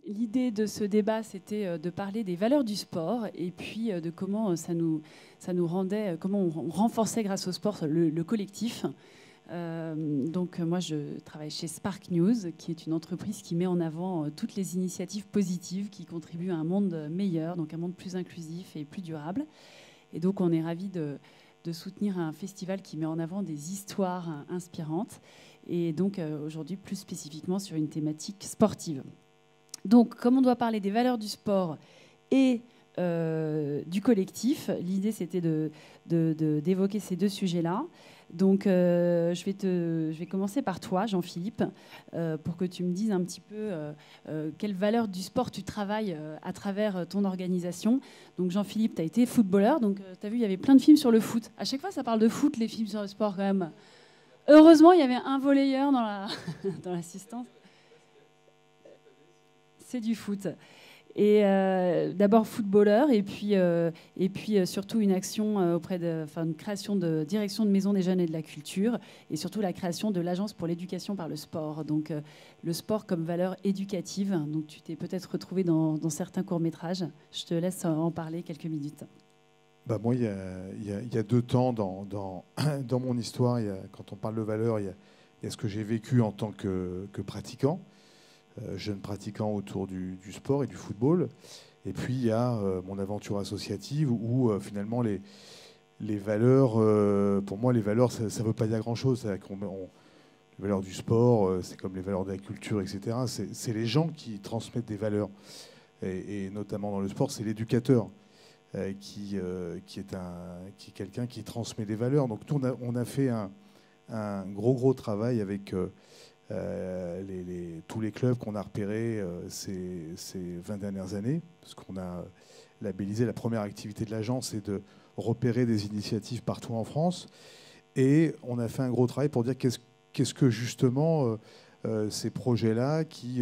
l'idée de ce débat, c'était de parler des valeurs du sport et puis de comment ça nous rendait, comment on renforçait grâce au sport le collectif. Donc moi, je travaille chez Spark News, qui est une entreprise qui met en avant toutes les initiatives positives qui contribuent à un monde meilleur, donc un monde plus inclusif et plus durable. Et donc on est ravis de soutenir un festival qui met en avant des histoires inspirantes et donc aujourd'hui plus spécifiquement sur une thématique sportive. Donc, comme on doit parler des valeurs du sport et du collectif, l'idée c'était d'évoquer ces deux sujets-là. Donc, je vais commencer par toi, Jean-Philippe, pour que tu me dises un petit peu quelles valeurs du sport tu travailles à travers ton organisation. Donc, Jean-Philippe, tu as été footballeur, donc tu as vu, il y avait plein de films sur le foot. À chaque fois, ça parle de foot, les films sur le sport quand même. Heureusement, il y avait un volleyeur dans l'assistance. C'est du foot. Et d'abord footballeur, et puis surtout une action une création de direction de maison des jeunes et de la culture, et surtout la création de l'agence pour l'éducation par le sport. Donc le sport comme valeur éducative. Donc tu t'es peut-être retrouvé dans certains courts-métrages. Je te laisse en parler quelques minutes. Bah moi, il y a 2 temps dans mon histoire. Quand on parle de valeurs, il y a ce que j'ai vécu en tant que pratiquant. Jeune pratiquant autour du sport et du football. Et puis, il y a mon aventure associative où finalement, les valeurs, pour moi, les valeurs, ça ne veut pas dire grand-chose. Les valeurs du sport, c'est comme les valeurs de la culture, etc. C'est les gens qui transmettent des valeurs. Et notamment dans le sport, c'est l'éducateur qui est quelqu'un qui transmet des valeurs. Donc, nous, on a fait un gros travail avec... tous les clubs qu'on a repérés ces 20 dernières années, parce qu'on a labellisé la première activité de l'agence, c'est de repérer des initiatives partout en France. Et on a fait un gros travail pour dire qu'est-ce que justement ces projets-là qui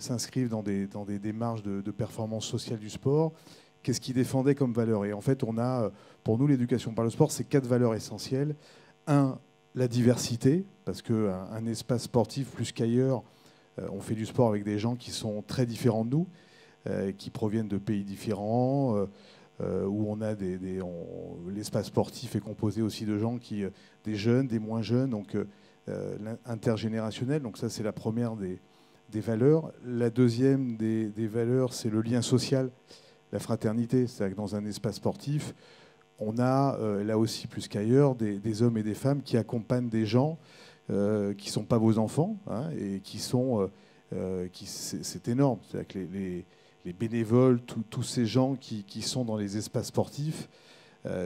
s'inscrivent dans des démarches de performance sociale du sport, qu'est-ce qu'ils défendaient comme valeur. Et en fait, on a, pour nous, l'éducation par le sport, c'est 4 valeurs essentielles. Un, la diversité, parce qu'un espace sportif, plus qu'ailleurs, on fait du sport avec des gens qui sont très différents de nous, qui proviennent de pays différents, où on a l'espace sportif est composé aussi de gens des jeunes, des moins jeunes, donc intergénérationnel. Donc ça, c'est la première des valeurs. La deuxième des valeurs, c'est le lien social, la fraternité. C'est-à-dire que dans un espace sportif, on a, là aussi plus qu'ailleurs, des hommes et des femmes qui accompagnent des gens qui ne sont pas vos enfants, hein, et qui sont... c'est énorme. C'est-à-dire que les bénévoles, tous ces gens qui sont dans les espaces sportifs,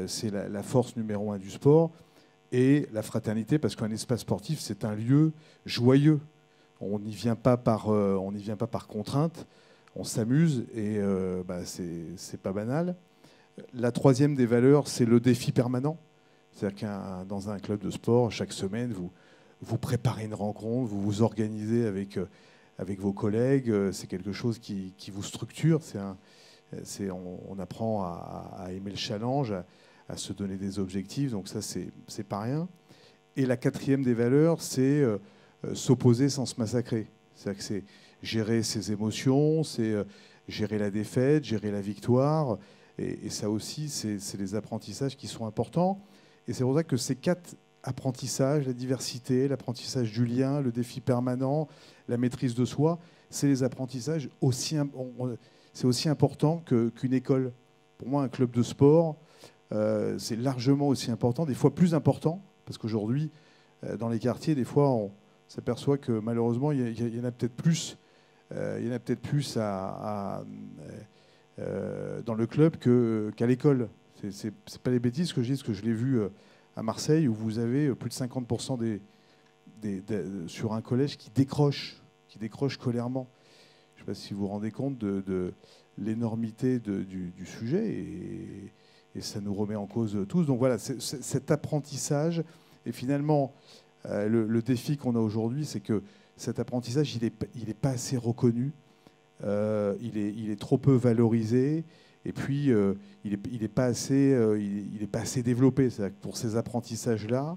c'est la force numéro 1 du sport. Et la fraternité, parce qu'un espace sportif, c'est un lieu joyeux. On n'y vient pas par contrainte, on s'amuse, et c'est pas banal. La troisième des valeurs, c'est le défi permanent. C'est-à-dire que dans un club de sport, chaque semaine, vous préparez une rencontre, vous vous organisez avec vos collègues. C'est quelque chose qui vous structure. On apprend à aimer le challenge, à se donner des objectifs. Donc ça, c'est pas rien. Et la quatrième des valeurs, c'est s'opposer sans se massacrer. C'est-à-dire que c'est gérer ses émotions, c'est gérer la défaite, gérer la victoire. Et ça aussi, c'est des apprentissages qui sont importants. Et c'est pour ça que ces 4 apprentissages, la diversité, l'apprentissage du lien, le défi permanent, la maîtrise de soi, c'est les apprentissages c'est aussi important qu'une école. Pour moi, un club de sport, c'est largement aussi important, des fois plus important, parce qu'aujourd'hui, dans les quartiers, des fois, on s'aperçoit que malheureusement, il y en a peut-être plus. Il y en a peut-être plus dans le club qu'à l'école. C'est pas les bêtises que je dis, parce que je l'ai vu à Marseille, où vous avez plus de 50% sur un collège qui décrochent scolairement. Je ne sais pas si vous vous rendez compte de l'énormité du sujet, et ça nous remet en cause tous. Donc voilà, cet apprentissage, et finalement, le défi qu'on a aujourd'hui, c'est que cet apprentissage, il est pas assez reconnu. Il est trop peu valorisé, et puis il est pas assez développé. C'est-à-dire que pour ces apprentissages-là,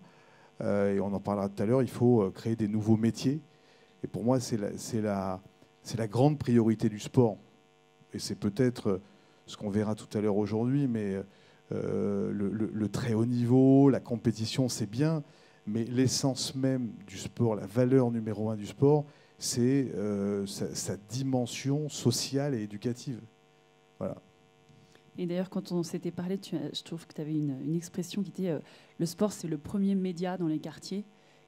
et on en parlera tout à l'heure, il faut créer des nouveaux métiers. Et pour moi, c'est c'est la grande priorité du sport. Et c'est peut-être ce qu'on verra tout à l'heure aujourd'hui, mais le très haut niveau, la compétition, c'est bien, mais l'essence même du sport, la valeur numéro 1 du sport, c'est sa dimension sociale et éducative. Voilà. Et d'ailleurs, quand on s'était parlé, je trouve que tu avais une expression qui était le sport, c'est le premier média dans les quartiers.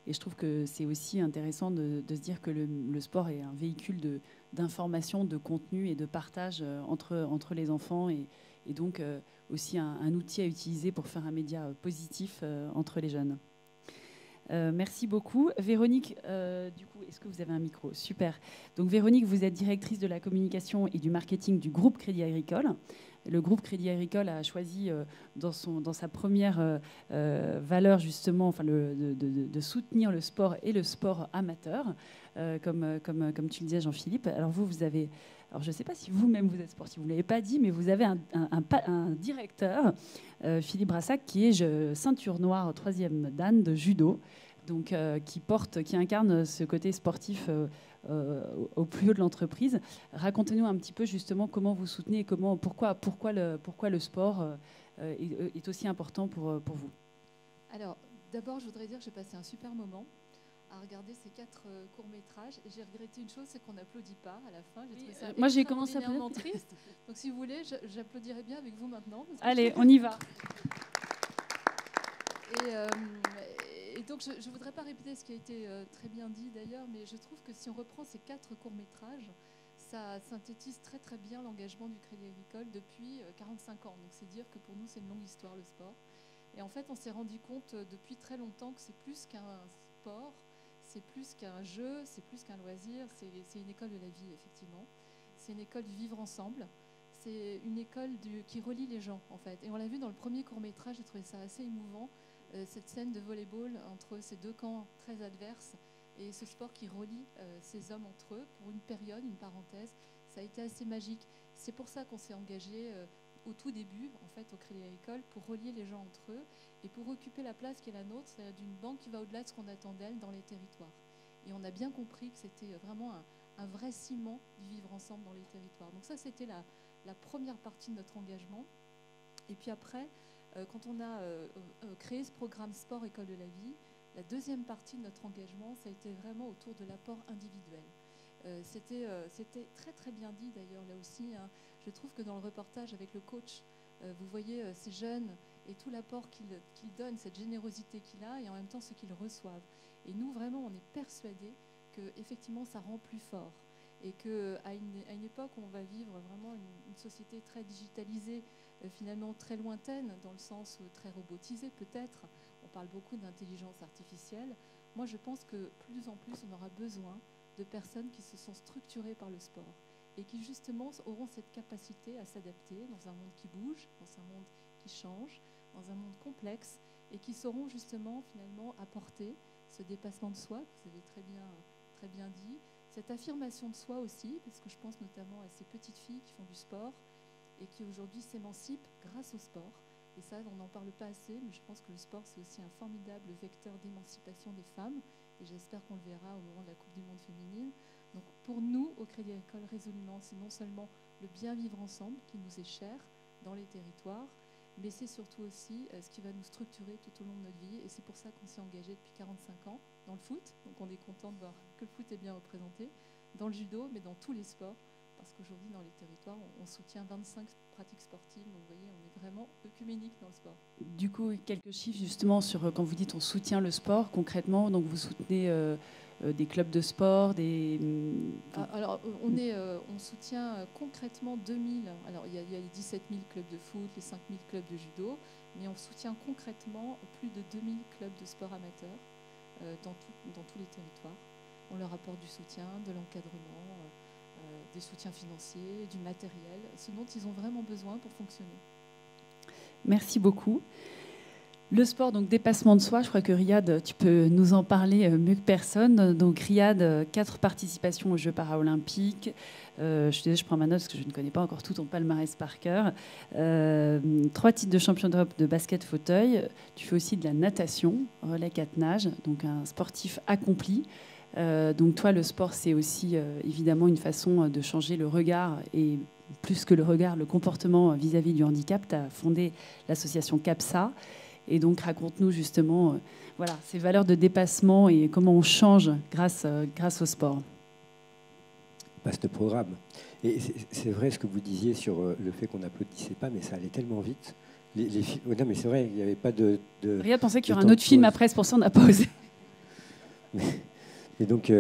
Et je trouve que c'est aussi intéressant de se dire que le sport est un véhicule d'information, de contenu et de partage entre les enfants et donc aussi un outil à utiliser pour faire un média positif entre les jeunes. Merci beaucoup. Véronique, du coup, est-ce que vous avez un micro? Super. Donc Véronique, vous êtes directrice de la communication et du marketing du groupe Crédit Agricole. Le groupe Crédit Agricole a choisi dans sa première valeur justement enfin, de soutenir le sport et le sport amateur, comme tu le disais Jean-Philippe. Alors vous avez... Alors, je ne sais pas si vous-même vous êtes sportif, vous ne l'avez pas dit, mais vous avez un directeur, Philippe Brassac, qui est ceinture noire 3e dan de judo, donc, qui incarne ce côté sportif au plus haut de l'entreprise. Racontez-nous un petit peu justement comment vous soutenez et pourquoi le sport est aussi important pour vous. Alors, d'abord, je voudrais dire que j'ai passé un super moment à regarder ces 4 courts-métrages. Et j'ai regretté une chose, c'est qu'on n'applaudit pas à la fin. J'ai trouvé ça moi, j'ai commencé à applaudir. Triste. Donc, si vous voulez, j'applaudirai bien avec vous maintenant. Allez, on y va. Et donc, je ne voudrais pas répéter ce qui a été très bien dit d'ailleurs, mais je trouve que si on reprend ces 4 courts-métrages, ça synthétise très très bien l'engagement du Crédit Agricole depuis 45 ans. Donc, c'est dire que pour nous, c'est une longue histoire, le sport. Et en fait, on s'est rendu compte depuis très longtemps que c'est plus qu'un sport, c'est plus qu'un jeu, c'est plus qu'un loisir, c'est une école de la vie, effectivement. C'est une école du vivre ensemble. C'est une école qui relie les gens, en fait. Et on l'a vu dans le premier court-métrage, j'ai trouvé ça assez émouvant, cette scène de volleyball entre ces 2 camps très adverses et ce sport qui relie ces hommes entre eux pour une période, une parenthèse. Ça a été assez magique. C'est pour ça qu'on s'est engagé au tout début, en fait, au Crédit Agricole, pour relier les gens entre eux et pour occuper la place qui est la nôtre, c'est-à-dire d'une banque qui va au-delà de ce qu'on attend d'elle dans les territoires. Et on a bien compris que c'était vraiment un vrai ciment du vivre ensemble dans les territoires. Donc ça, c'était la première partie de notre engagement. Et puis après, quand on a créé ce programme Sport École de la Vie, la deuxième partie de notre engagement, ça a été vraiment autour de l'apport individuel. C'était très très bien dit d'ailleurs là aussi. Hein. Je trouve que dans le reportage avec le coach, vous voyez ces jeunes et tout l'apport qu'il donne, cette générosité qu'il a et en même temps ce qu'ils reçoivent. Et nous vraiment on est persuadés qu'effectivement ça rend plus fort et qu'à une époque où on va vivre vraiment une société très digitalisée, finalement très lointaine dans le sens très robotisée peut-être, on parle beaucoup d'intelligence artificielle, moi je pense que plus en plus on aura besoin de personnes qui se sont structurées par le sport et qui justement auront cette capacité à s'adapter dans un monde qui bouge, dans un monde qui change, dans un monde complexe et qui sauront justement finalement apporter ce dépassement de soi que vous avez très bien dit, cette affirmation de soi aussi, parce que je pense notamment à ces petites filles qui font du sport et qui aujourd'hui s'émancipent grâce au sport. Et ça, on n'en parle pas assez, mais je pense que le sport, c'est aussi un formidable vecteur d'émancipation des femmes. Et j'espère qu'on le verra au moment de la Coupe du Monde féminine. Donc pour nous, au Crédit Agricole, résolument, c'est non seulement le bien vivre ensemble qui nous est cher dans les territoires, mais c'est surtout aussi ce qui va nous structurer tout au long de notre vie. Et c'est pour ça qu'on s'est engagé depuis 45 ans dans le foot. Donc on est content de voir que le foot est bien représenté, dans le judo, mais dans tous les sports. Parce qu'aujourd'hui, dans les territoires, on soutient 25 pratiques sportives. Donc, vous voyez, on est vraiment œcuménique dans le sport. Du coup, quelques chiffres justement sur quand vous dites on soutient le sport, concrètement, donc vous soutenez des clubs de sport, Alors, on soutient concrètement 2000. Alors, il y a les 17 000 clubs de foot, les 5 000 clubs de judo, mais on soutient concrètement plus de 2000 clubs de sport amateurs dans tous les territoires. On leur apporte du soutien, de l'encadrement, des soutiens financiers, du matériel, ce dont ils ont vraiment besoin pour fonctionner. Merci beaucoup. Le sport, donc dépassement de soi, je crois que Riyad, tu peux nous en parler mieux que personne. Donc Riyad, 4 participations aux Jeux paralympiques. Je suis désolée, je prends ma note parce que je ne connais pas encore tout ton palmarès par cœur. 3 titres de champion d'Europe de basket fauteuil. Tu fais aussi de la natation, relais 4 nages, donc un sportif accompli. Donc toi, le sport, c'est aussi évidemment une façon de changer le regard et plus que le regard, le comportement vis-à-vis du handicap. Tu as fondé l'association CAPSA. Et donc, raconte-nous justement voilà, ces valeurs de dépassement et comment on change grâce au sport. Vaste programme. Et c'est vrai ce que vous disiez sur le fait qu'on n'applaudissait pas, mais ça allait tellement vite. Non, mais c'est vrai, il n'y avait pas de Riyad pensait qu'il y aurait un autre film après, c'est pour ça qu'on n'a pas osé. Et donc,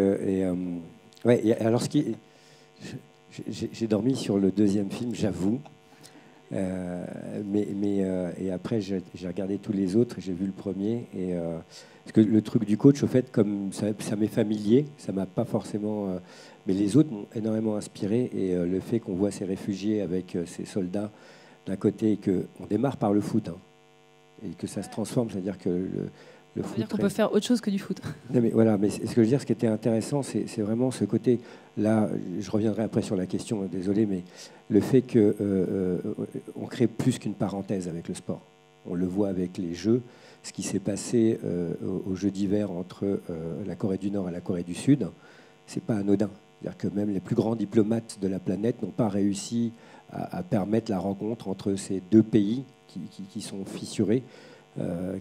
ouais, alors j'ai dormi sur le deuxième film, j'avoue. Et après, j'ai regardé tous les autres et j'ai vu le premier. Parce que le truc du coach, au fait, comme ça m'est familier, ça m'a pas forcément. Mais les autres m'ont énormément inspiré. Et le fait qu'on voit ces réfugiés avec ces soldats d'un côté, et qu'on démarre par le foot, hein, et que ça se transforme, c'est-à-dire que le foot. Ça veut dire qu'on peut faire autre chose que du foot. Non, mais voilà, mais ce que je veux dire, ce qui était intéressant, c'est vraiment ce côté. Là, je reviendrai après sur la question, désolé, mais le fait qu'on crée plus qu'une parenthèse avec le sport. On le voit avec les Jeux, ce qui s'est passé aux Jeux d'hiver entre la Corée du Nord et la Corée du Sud, c'est pas anodin. C'est-à-dire que même les plus grands diplomates de la planète n'ont pas réussi à permettre la rencontre entre ces deux pays qui sont fissurés,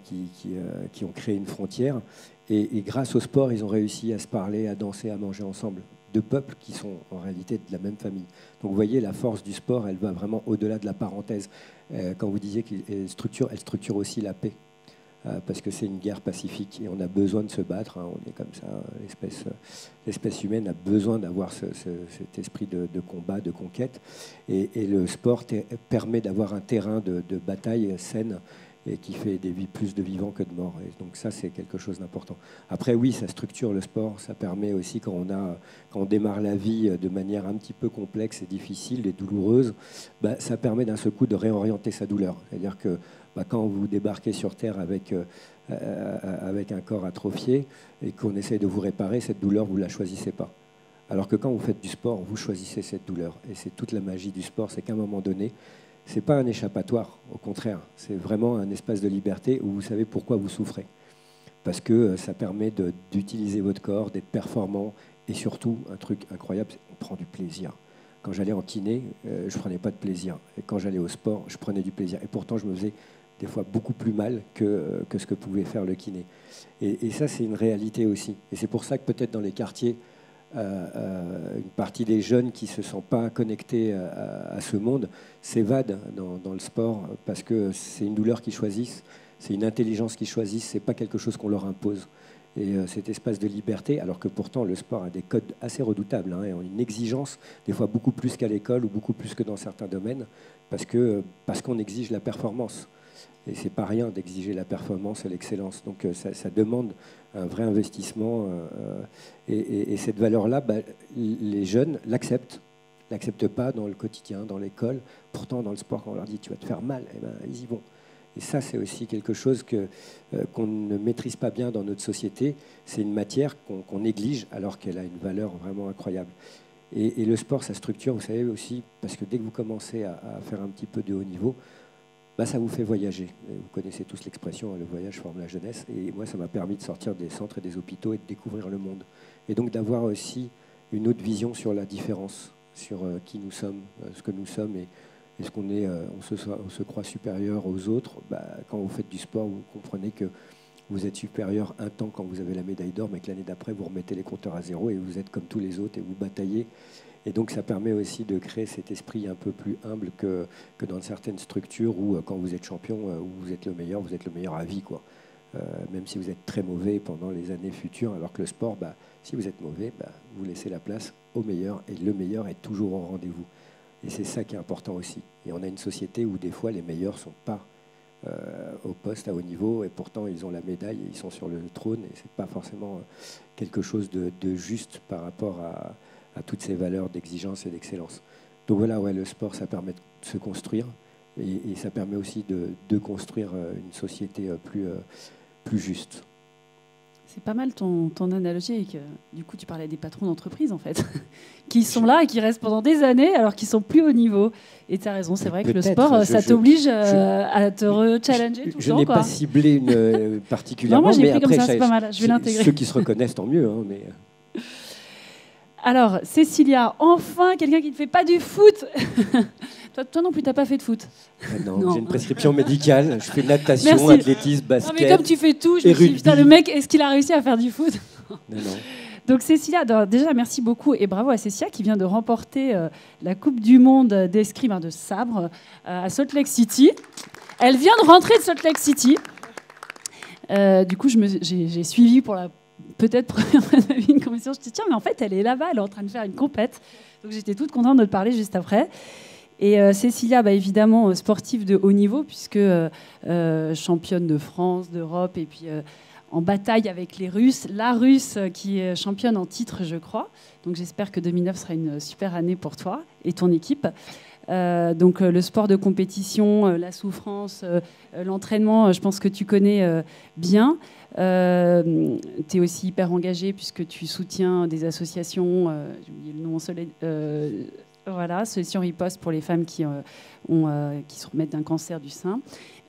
qui ont créé une frontière. Et grâce au sport, ils ont réussi à se parler, à danser, à manger ensemble. Deux peuples qui sont en réalité de la même famille. Donc vous voyez, la force du sport, elle va vraiment au-delà de la parenthèse. Quand vous disiez qu'elle structure aussi la paix. Parce que c'est une guerre pacifique et on a besoin de se battre. Hein, on est comme ça, l'espèce humaine a besoin d'avoir cet esprit de combat, de conquête. Et le sport permet d'avoir un terrain de bataille saine et qui fait plus de vivants que de morts. Et donc ça, c'est quelque chose d'important. Après, oui, ça structure le sport. Ça permet aussi, quand on démarre la vie de manière un petit peu complexe et difficile et douloureuse, ça permet d'un seul coup de réorienter sa douleur. C'est-à-dire que quand vous débarquez sur Terre avec un corps atrophié et qu'on essaye de vous réparer, cette douleur, vous ne la choisissez pas. Alors que quand vous faites du sport, vous choisissez cette douleur. Et c'est toute la magie du sport, c'est qu'à un moment donné, ce n'est pas un échappatoire, au contraire. C'est vraiment un espace de liberté où vous savez pourquoi vous souffrez. Parce que ça permet d'utiliser votre corps, d'être performant. Et surtout, un truc incroyable, on prend du plaisir. Quand j'allais en kiné, je ne prenais pas de plaisir. Et quand j'allais au sport, je prenais du plaisir. Et pourtant, je me faisais des fois beaucoup plus mal que ce que pouvait faire le kiné. Et ça, c'est une réalité aussi. Et c'est pour ça que peut-être dans les quartiers, une partie des jeunes qui ne se sentent pas connectés à ce monde s'évadent dans le sport parce que c'est une douleur qu'ils choisissent, c'est une intelligence qu'ils choisissent, ce n'est pas quelque chose qu'on leur impose. Et cet espace de liberté, alors que pourtant le sport a des codes assez redoutables, hein, et une exigence, des fois beaucoup plus qu'à l'école ou beaucoup plus que dans certains domaines, parce qu'on exige la performance. Et ce n'est pas rien d'exiger la performance et l'excellence. Donc ça demande un vrai investissement. Et cette valeur-là, les jeunes l'acceptent pas dans le quotidien, dans l'école. Pourtant, dans le sport, quand on leur dit « tu vas te faire mal », ils y vont. Et ça, c'est aussi quelque chose qu'on ne maîtrise pas bien dans notre société. C'est une matière qu'on néglige alors qu'elle a une valeur vraiment incroyable. Et le sport, ça structure, vous savez aussi, parce que dès que vous commencez à faire un petit peu de haut niveau, ça vous fait voyager. Vous connaissez tous l'expression, le voyage forme la jeunesse. Et moi, ça m'a permis de sortir des centres et des hôpitaux et de découvrir le monde. Et donc d'avoir aussi une autre vision sur la différence, sur qui nous sommes, ce que nous sommes et ce qu'on est. On se croit supérieur aux autres. Quand vous faites du sport, vous comprenez que vous êtes supérieur un temps quand vous avez la médaille d'or, mais que l'année d'après, vous remettez les compteurs à zéro et vous êtes comme tous les autres et vous bataillez. Et donc, ça permet aussi de créer cet esprit un peu plus humble que dans certaines structures où, quand vous êtes champion, où vous êtes le meilleur à vie, quoi. Même si vous êtes très mauvais pendant les années futures, alors que le sport, si vous êtes mauvais, vous laissez la place au meilleur, et le meilleur est toujours au rendez-vous. Et c'est ça qui est important aussi. Et on a une société où, des fois, les meilleurs ne sont pas au poste à haut niveau, et pourtant, ils ont la médaille et ils sont sur le trône, et ce n'est pas forcément quelque chose de juste par rapport à toutes ces valeurs d'exigence et d'excellence. Donc voilà, le sport, ça permet de se construire et ça permet aussi de construire une société plus juste. C'est pas mal ton analogie. Et que, du coup, tu parlais des patrons d'entreprise, en fait, qui sont là et qui restent pendant des années alors qu'ils sont plus haut niveau. Et tu as raison, c'est vrai que le sport, ça t'oblige à te re-challenger tout le temps. Je n'ai pas ciblé particulièrement, non, moi, mais pris après, comme ça, c'est pas mal. Je vais l'intégrer. Ceux qui se reconnaissent, tant mieux. Hein, mais... Alors, Cécilia, enfin, quelqu'un qui ne fait pas du foot. Toi non plus, tu n'as pas fait de foot. Non. J'ai une prescription médicale. Je fais natation, Merci. athlétisme, basket. Non, mais comme tu fais tout, je me suis dit, putain, le mec, est-ce qu'il a réussi à faire du foot? Non. Donc Cécilia, déjà merci beaucoup et bravo à Cécilia qui vient de remporter la Coupe du Monde d'escrime de sabre à Salt Lake City. Elle vient de rentrer de Salt Lake City. Du coup, j'ai suivi pour la peut-être première fois de ma vie une compétition. Je me suis dit, tiens, mais en fait, elle est là-bas, elle est en train de faire une compète. Donc j'étais toute contente de te parler juste après. Et Cécilia, évidemment, sportive de haut niveau, puisque championne de France, d'Europe, et puis en bataille avec les Russes. La Russe qui est championne en titre, je crois. Donc j'espère que 2009 sera une super année pour toi et ton équipe. Donc le sport de compétition, la souffrance, l'entraînement, je pense que tu connais bien. Tu es aussi hyper engagée puisque tu soutiens des associations, j'ai oublié le nom, voilà, Solutions Riposte pour les femmes qui se remettent d'un cancer du sein.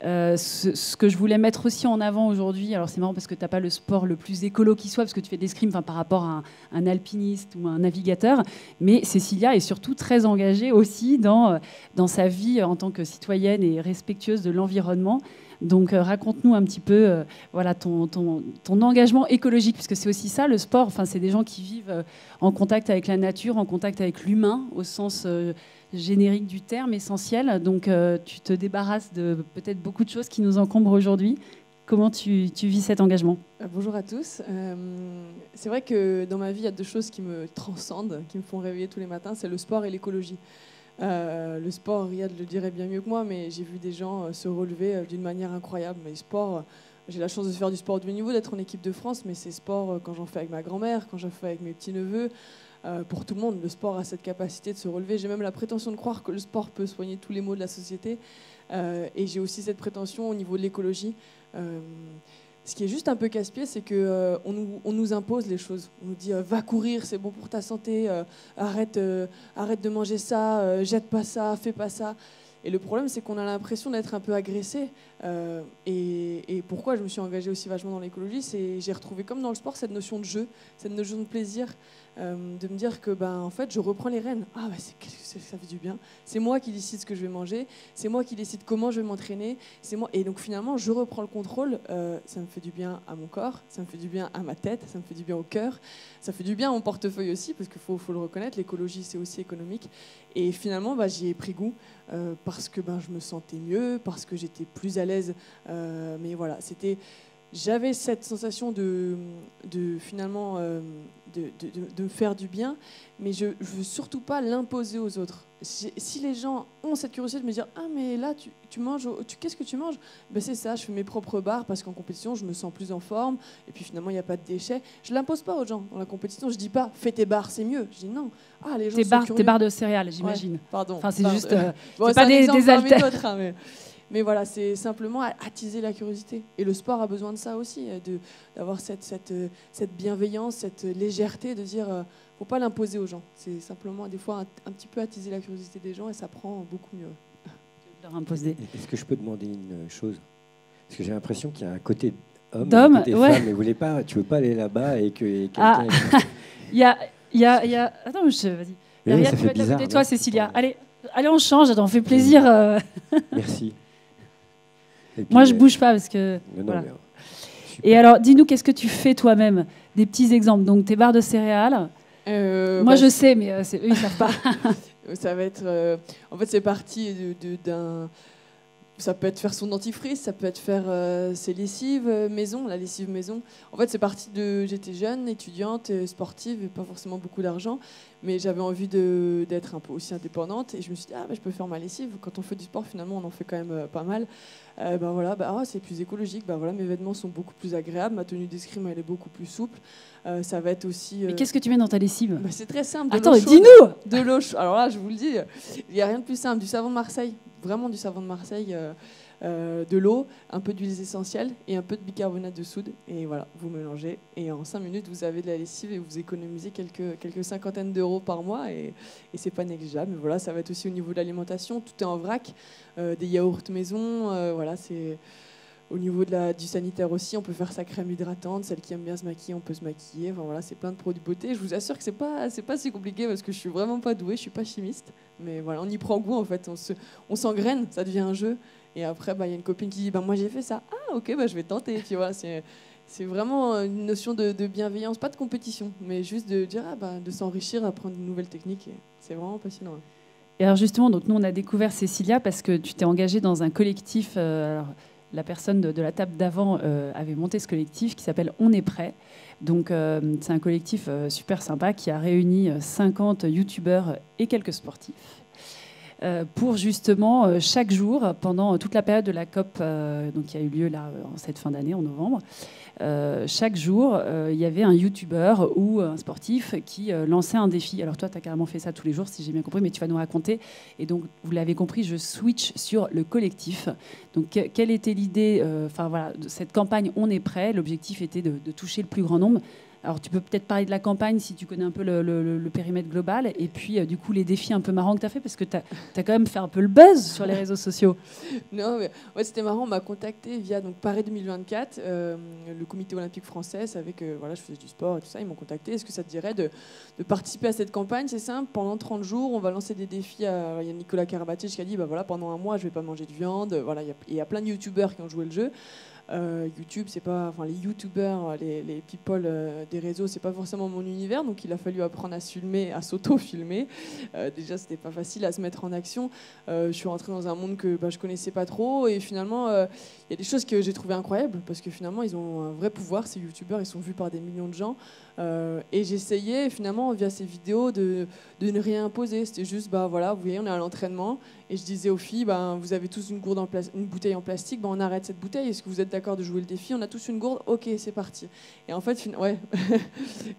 Ce que je voulais mettre aussi en avant aujourd'hui, alors c'est marrant parce que tu n'as pas le sport le plus écolo qui soit, parce que tu fais de l'escrime par rapport à un alpiniste ou un navigateur, mais Cécilia est surtout très engagée aussi dans sa vie en tant que citoyenne et respectueuse de l'environnement. Donc raconte-nous un petit peu voilà, ton engagement écologique, puisque c'est aussi ça le sport, enfin, c'est des gens qui vivent en contact avec la nature, en contact avec l'humain, au sens générique du terme, essentiel. Donc tu te débarrasses de peut-être beaucoup de choses qui nous encombrent aujourd'hui. Comment tu vis cet engagement? Bonjour à tous. C'est vrai que dans ma vie, il y a deux choses qui me transcendent, qui me font réveiller tous les matins, c'est le sport et l'écologie. Le sport, Riyad le dirait bien mieux que moi, mais j'ai vu des gens se relever d'une manière incroyable. Mais le sport, j'ai la chance de faire du sport de haut niveau, d'être en équipe de France, mais c'est sport quand j'en fais avec ma grand-mère, quand j'en fais avec mes petits-neveux. Pour tout le monde, le sport a cette capacité de se relever. J'ai même la prétention de croire que le sport peut soigner tous les maux de la société. Et j'ai aussi cette prétention au niveau de l'écologie. Ce qui est juste un peu casse-pied, c'est qu'on nous impose les choses. On nous dit va courir, c'est bon pour ta santé, arrête de manger ça, jette pas ça, fais pas ça. Et le problème, c'est qu'on a l'impression d'être un peu agressé. Et pourquoi je me suis engagée aussi vachement dans l'écologie, c'est j'ai retrouvé comme dans le sport cette notion de jeu, cette notion de plaisir, de me dire que en fait, je reprends les rênes. Ah, ça fait du bien. C'est moi qui décide ce que je vais manger, c'est moi qui décide comment je vais m'entraîner. C'est moi. Et donc finalement, je reprends le contrôle. Ça me fait du bien à mon corps, ça me fait du bien à ma tête, ça me fait du bien au cœur, ça fait du bien à mon portefeuille aussi, parce qu'il faut le reconnaître, l'écologie, c'est aussi économique. Et finalement, j'y ai pris goût parce que je me sentais mieux, parce que j'étais plus à l'aise. Mais voilà, j'avais cette sensation de finalement de me faire du bien, mais je veux surtout pas l'imposer aux autres. Si les gens ont cette curiosité de me dire ah mais là tu manges, qu'est-ce que tu manges, c'est ça, je fais mes propres barres parce qu'en compétition je me sens plus en forme et puis finalement il n'y a pas de déchets. Je l'impose pas aux gens dans la compétition. Je dis pas fais tes barres, c'est mieux. Je dis non. Ah, les gens tes barres de céréales, j'imagine. Ouais, pardon. Enfin c'est juste bon, c'est pas des haltères. Mais voilà, c'est simplement attiser la curiosité. Et le sport a besoin de ça aussi, d'avoir cette bienveillance, cette légèreté, de dire faut pas l'imposer aux gens. C'est simplement des fois un petit peu attiser la curiosité des gens et ça prend beaucoup mieux. Leur imposer. Est-ce que je peux demander une chose? Parce que j'ai l'impression qu'il y a un côté homme, un côté femme, mais tu veux pas aller là-bas et que quelqu'un... Il y a... Attends, vas-y. Oui, tu vas t'inviter toi, Cécilia. Allez, on change, ça t'en fait plaisir. Merci. Puis, moi, je bouge pas parce que... Non, voilà. mais, et alors, dis-nous, qu'est-ce que tu fais toi-même? Des petits exemples. Donc, tes barres de céréales. Moi, je sais, mais eux, ils savent pas. Ça va être... en fait, c'est parti d'un... Ça peut être faire son dentifrice, ça peut être faire ses lessives maison, la lessive maison. En fait, c'est parti de... J'étais jeune, étudiante, sportive, et pas forcément beaucoup d'argent, mais j'avais envie d'être un peu aussi indépendante, et je me suis dit, je peux faire ma lessive. Quand on fait du sport, finalement, on en fait quand même pas mal. C'est plus écologique. Mes vêtements sont beaucoup plus agréables, ma tenue d'escrime, elle est beaucoup plus souple. Ça va être aussi... Mais qu'est-ce que tu mets dans ta lessive? C'est très simple. Attends, dis-nous! De l'eau chaude. Alors là, je vous le dis, il n'y a rien de plus simple. Du savon de Marseille. Vraiment du savon de Marseille, de l'eau, un peu d'huiles essentielles et un peu de bicarbonate de soude. Et voilà, vous mélangez. Et en 5 minutes, vous avez de la lessive et vous économisez quelques cinquantaines d'euros par mois. Et c'est pas négligeable. Mais voilà, ça va être aussi au niveau de l'alimentation. Tout est en vrac. Des yaourts maison. Voilà, c'est... Au niveau du sanitaire aussi, on peut faire sa crème hydratante. Celle qui aime bien se maquiller, on peut se maquiller. Enfin, voilà, c'est plein de produits beauté. Je vous assure que c'est pas si compliqué parce que je suis vraiment pas douée, je suis pas chimiste. Mais voilà, on y prend goût en fait. On s'engraine, ça devient un jeu. Et après, y a une copine qui dit moi j'ai fait ça. Ah ok, je vais tenter. Et puis voilà, c'est vraiment une notion de bienveillance, pas de compétition, mais juste de dire de s'enrichir, apprendre de nouvelles techniques. Et c'est vraiment passionnant. Et alors justement, donc nous on a découvert Cécilia parce que tu t'es engagée dans un collectif. Alors, la personne de la table d'avant avait monté ce collectif qui s'appelle On est prêt. Donc c'est un collectif super sympa qui a réuni 50 youtubeurs et quelques sportifs pour justement chaque jour, pendant toute la période de la COP donc qui a eu lieu là en cette fin d'année, en novembre, chaque jour, il y avait un youtubeur ou un sportif qui lançait un défi. Alors toi, tu as carrément fait ça tous les jours, si j'ai bien compris, mais tu vas nous raconter. Et donc, vous l'avez compris, je switch sur le collectif. Donc, quelle était l'idée voilà, de cette campagne On est prêt. L'objectif était de toucher le plus grand nombre. Alors, tu peux peut-être parler de la campagne si tu connais un peu le périmètre global. Et puis, du coup, les défis un peu marrants que tu as fait, parce que tu as quand même fait un peu le buzz sur les réseaux sociaux. Non, mais ouais, c'était marrant. On m'a contacté via Paris 2024, le comité olympique français savait que voilà, je faisais du sport et tout ça. Ils m'ont contacté. Est-ce que ça te dirait de participer à cette campagne? C'est simple. Pendant 30 jours, on va lancer des défis. Il y a Nicolas Karabatic qui a dit voilà, pendant un mois, je ne vais pas manger de viande. Voilà, il y a plein de youtubeurs qui ont joué le jeu. YouTube, c'est pas, les youtubeurs, les people des réseaux, c'est pas forcément mon univers, donc il a fallu apprendre à se filmer, à s'auto-filmer. Déjà, c'était pas facile à se mettre en action. Je suis rentrée dans un monde que je connaissais pas trop, et finalement, il y a des choses que j'ai trouvées incroyables parce que finalement, ils ont un vrai pouvoir. Ces youtubeurs, ils sont vus par des millions de gens. Et j'essayais finalement via ces vidéos de ne rien imposer. C'était juste, voilà, vous voyez, on est à l'entraînement. Et je disais aux filles, vous avez tous une bouteille en plastique, on arrête cette bouteille. Est-ce que vous êtes d'accord de jouer le défi? On a tous une gourde, ok, c'est parti. Et en fait, ouais.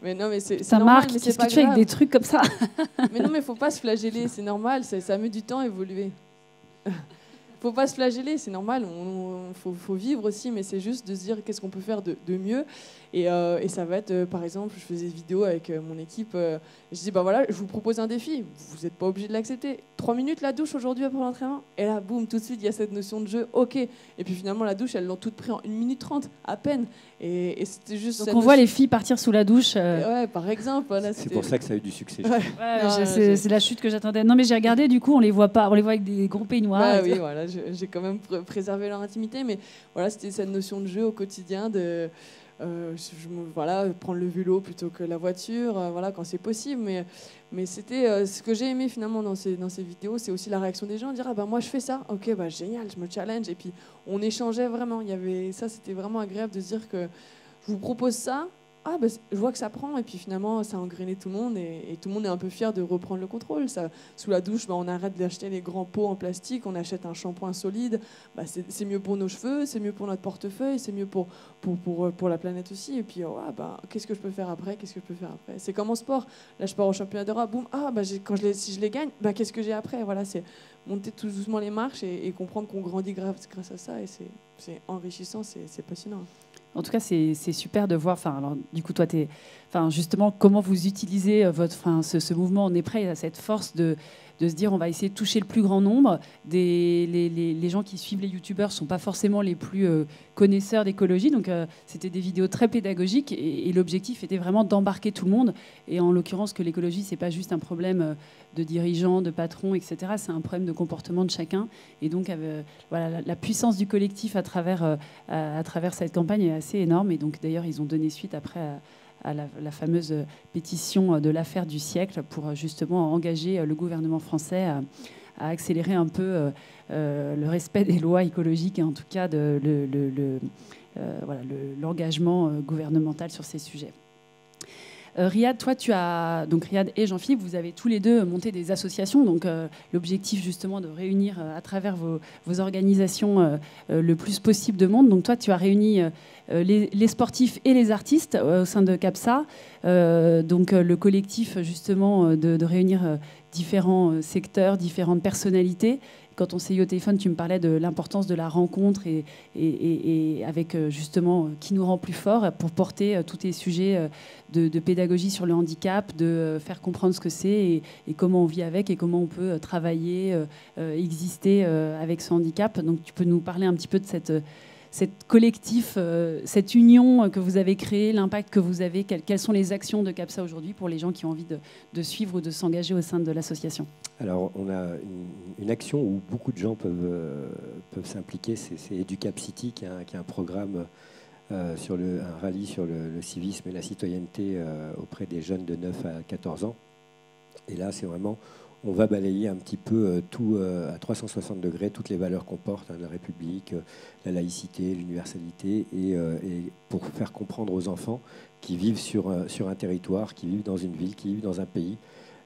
Mais non, mais c'est ça normal. Marc, qu'est-ce que tu fais avec des trucs comme ça? Mais non, mais faut pas se flageller, c'est normal. Ça met du temps à évoluer. Faut pas se flageller, c'est normal. Faut vivre aussi, mais c'est juste de se dire qu'est-ce qu'on peut faire de mieux. Et ça va être, par exemple, je faisais des vidéos avec mon équipe. Je dis, voilà, je vous propose un défi. Vous n'êtes pas obligé de l'accepter. 3 minutes la douche aujourd'hui après l'entraînement. Et là, boum, tout de suite, il y a cette notion de jeu. Ok. Et puis finalement, la douche, elles l'ont toutes pris en 1 minute 30, à peine. Et c'était juste. Donc on voit les filles partir sous la douche. Ouais, par exemple. Là, c'est pour ça que ça a eu du succès. Ouais, c'est la chute que j'attendais. Non, mais j'ai regardé, du coup, on les voit pas. On les voit avec des gros peignoirs. Oui, voilà, j'ai quand même préservé leur intimité. Mais voilà, c'était cette notion de jeu au quotidien de. Voilà, prendre le vélo plutôt que la voiture, voilà, quand c'est possible. Mais c'était ce que j'ai aimé finalement dans ces vidéos, c'est aussi la réaction des gens, dire moi je fais ça, ok, génial, je me challenge. Et puis on échangeait vraiment. Ça, c'était vraiment agréable de se dire que je vous propose ça. Je vois que ça prend, et puis finalement ça a engrainé tout le monde, et tout le monde est un peu fier de reprendre le contrôle. Ça, sous la douche, on arrête d'acheter les grands pots en plastique, on achète un shampoing solide. C'est mieux pour nos cheveux, c'est mieux pour notre portefeuille, c'est mieux pour la planète aussi. Et puis qu'est-ce que je peux faire après? C'est comme en sport. Là, je pars au championnat d'Europe, boum, si je les gagne, qu'est-ce que j'ai après? Voilà, c'est monter tout doucement les marches et comprendre qu'on grandit grâce à ça, et c'est enrichissant, c'est passionnant. En tout cas, c'est super de voir. Alors, du coup, toi, justement, comment vous utilisez ce mouvement On est prêt à cette force de se dire on va essayer de toucher le plus grand nombre. Les gens qui suivent les youtubeurs ne sont pas forcément les plus connaisseurs d'écologie. Donc, c'était des vidéos très pédagogiques et l'objectif était vraiment d'embarquer tout le monde. Et en l'occurrence, que l'écologie, ce n'est pas juste un problème de dirigeants, de patrons, etc. C'est un problème de comportement de chacun. Et donc, voilà, la puissance du collectif à travers cette campagne est assez énorme. Et donc, d'ailleurs, ils ont donné suite après à la fameuse pétition de l'affaire du siècle pour justement engager le gouvernement français à accélérer un peu le respect des lois écologiques et en tout cas l'engagement gouvernemental sur ces sujets. Riyad, toi, Riyad et Jean-Philippe, vous avez tous les deux monté des associations. Donc, l'objectif justement de réunir à travers vos organisations le plus possible de monde. Donc, toi, tu as réuni les sportifs et les artistes au sein de CAPSA. Donc, le collectif justement de réunir différents secteurs, différentes personnalités. Quand on s'est eu au téléphone, tu me parlais de l'importance de la rencontre et avec justement qui nous rend plus forts pour porter tous les sujets de pédagogie sur le handicap, de faire comprendre ce que c'est et comment on vit avec et comment on peut travailler, exister avec ce handicap. Donc tu peux nous parler un petit peu de cette collectif, cette union que vous avez créée, l'impact que vous avez, quelles sont les actions de CAPSA aujourd'hui pour les gens qui ont envie de suivre ou de s'engager au sein de l'association? Alors, on a une action où beaucoup de gens peuvent s'impliquer, c'est Educap City, qui est un programme, un rallye sur le civisme et la citoyenneté auprès des jeunes de 9 à 14 ans. Et là, c'est vraiment, on va balayer un petit peu tout à 360 degrés, toutes les valeurs qu'on porte, la République, la laïcité, l'universalité, et pour faire comprendre aux enfants qui vivent sur un territoire, qui vivent dans une ville, qui vivent dans un pays,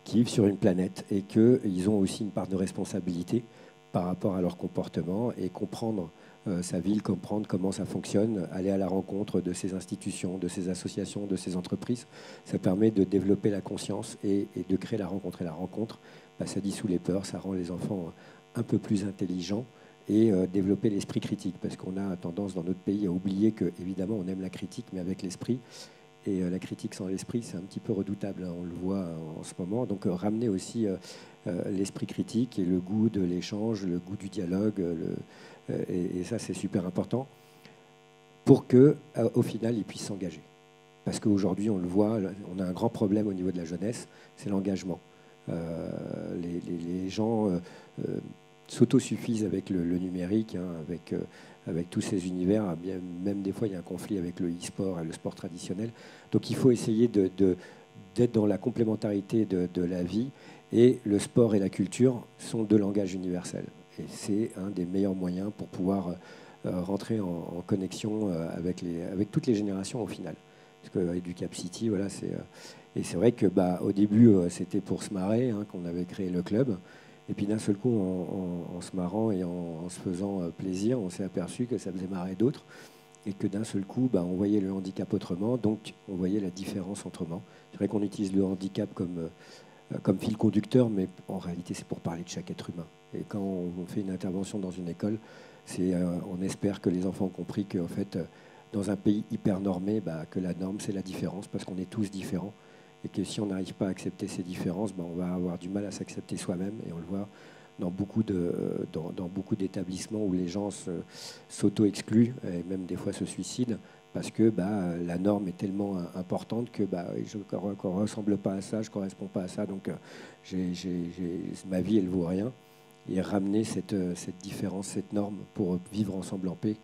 qui vivent sur une planète, et qu'ils ont aussi une part de responsabilité par rapport à leur comportement, et comprendre sa ville, comprendre comment ça fonctionne, aller à la rencontre de ces institutions, de ces associations, de ces entreprises. Ça permet de développer la conscience et de créer la rencontre. Et la rencontre, ça dissout les peurs, ça rend les enfants un peu plus intelligents et développer l'esprit critique. Parce qu'on a tendance dans notre pays à oublier que, évidemment, on aime la critique, mais avec l'esprit. Et la critique sans l'esprit, c'est un petit peu redoutable, hein, on le voit en ce moment. Donc ramener aussi l'esprit critique et le goût de l'échange, le goût du dialogue, et ça c'est super important pour qu'au final ils puissent s'engager. Parce qu'aujourd'hui on le voit, on a un grand problème au niveau de la jeunesse, c'est l'engagement. Les gens s'autosuffisent avec le numérique, hein, avec tous ces univers. Même des fois il y a un conflit avec le e-sport et le sport traditionnel. Donc il faut essayer d'être dans la complémentarité de la vie, et le sport et la culture sont deux langages universels. Et c'est un des meilleurs moyens pour pouvoir rentrer en connexion avec toutes les générations au final. Parce que Educap City, voilà, et c'est vrai que au début, c'était pour se marrer, hein, qu'on avait créé le club. Et puis d'un seul coup, en se marrant et en se faisant plaisir, on s'est aperçu que ça faisait marrer d'autres. Et que d'un seul coup, on voyait le handicap autrement, donc on voyait la différence autrement. C'est vrai qu'on utilise le handicap comme fil conducteur, mais en réalité, c'est pour parler de chaque être humain. Et quand on fait une intervention dans une école, on espère que les enfants ont compris qu'en fait, dans un pays hyper normé, que la norme, c'est la différence, parce qu'on est tous différents. Et que si on n'arrive pas à accepter ces différences, on va avoir du mal à s'accepter soi-même. Et on le voit dans beaucoup d'établissements où les gens s'auto-excluent et même des fois se suicident, parce que la norme est tellement importante que je ne ressemble pas à ça, je ne corresponds pas à ça, donc ma vie, elle ne vaut rien. Et ramener cette différence, cette norme pour vivre ensemble en paix.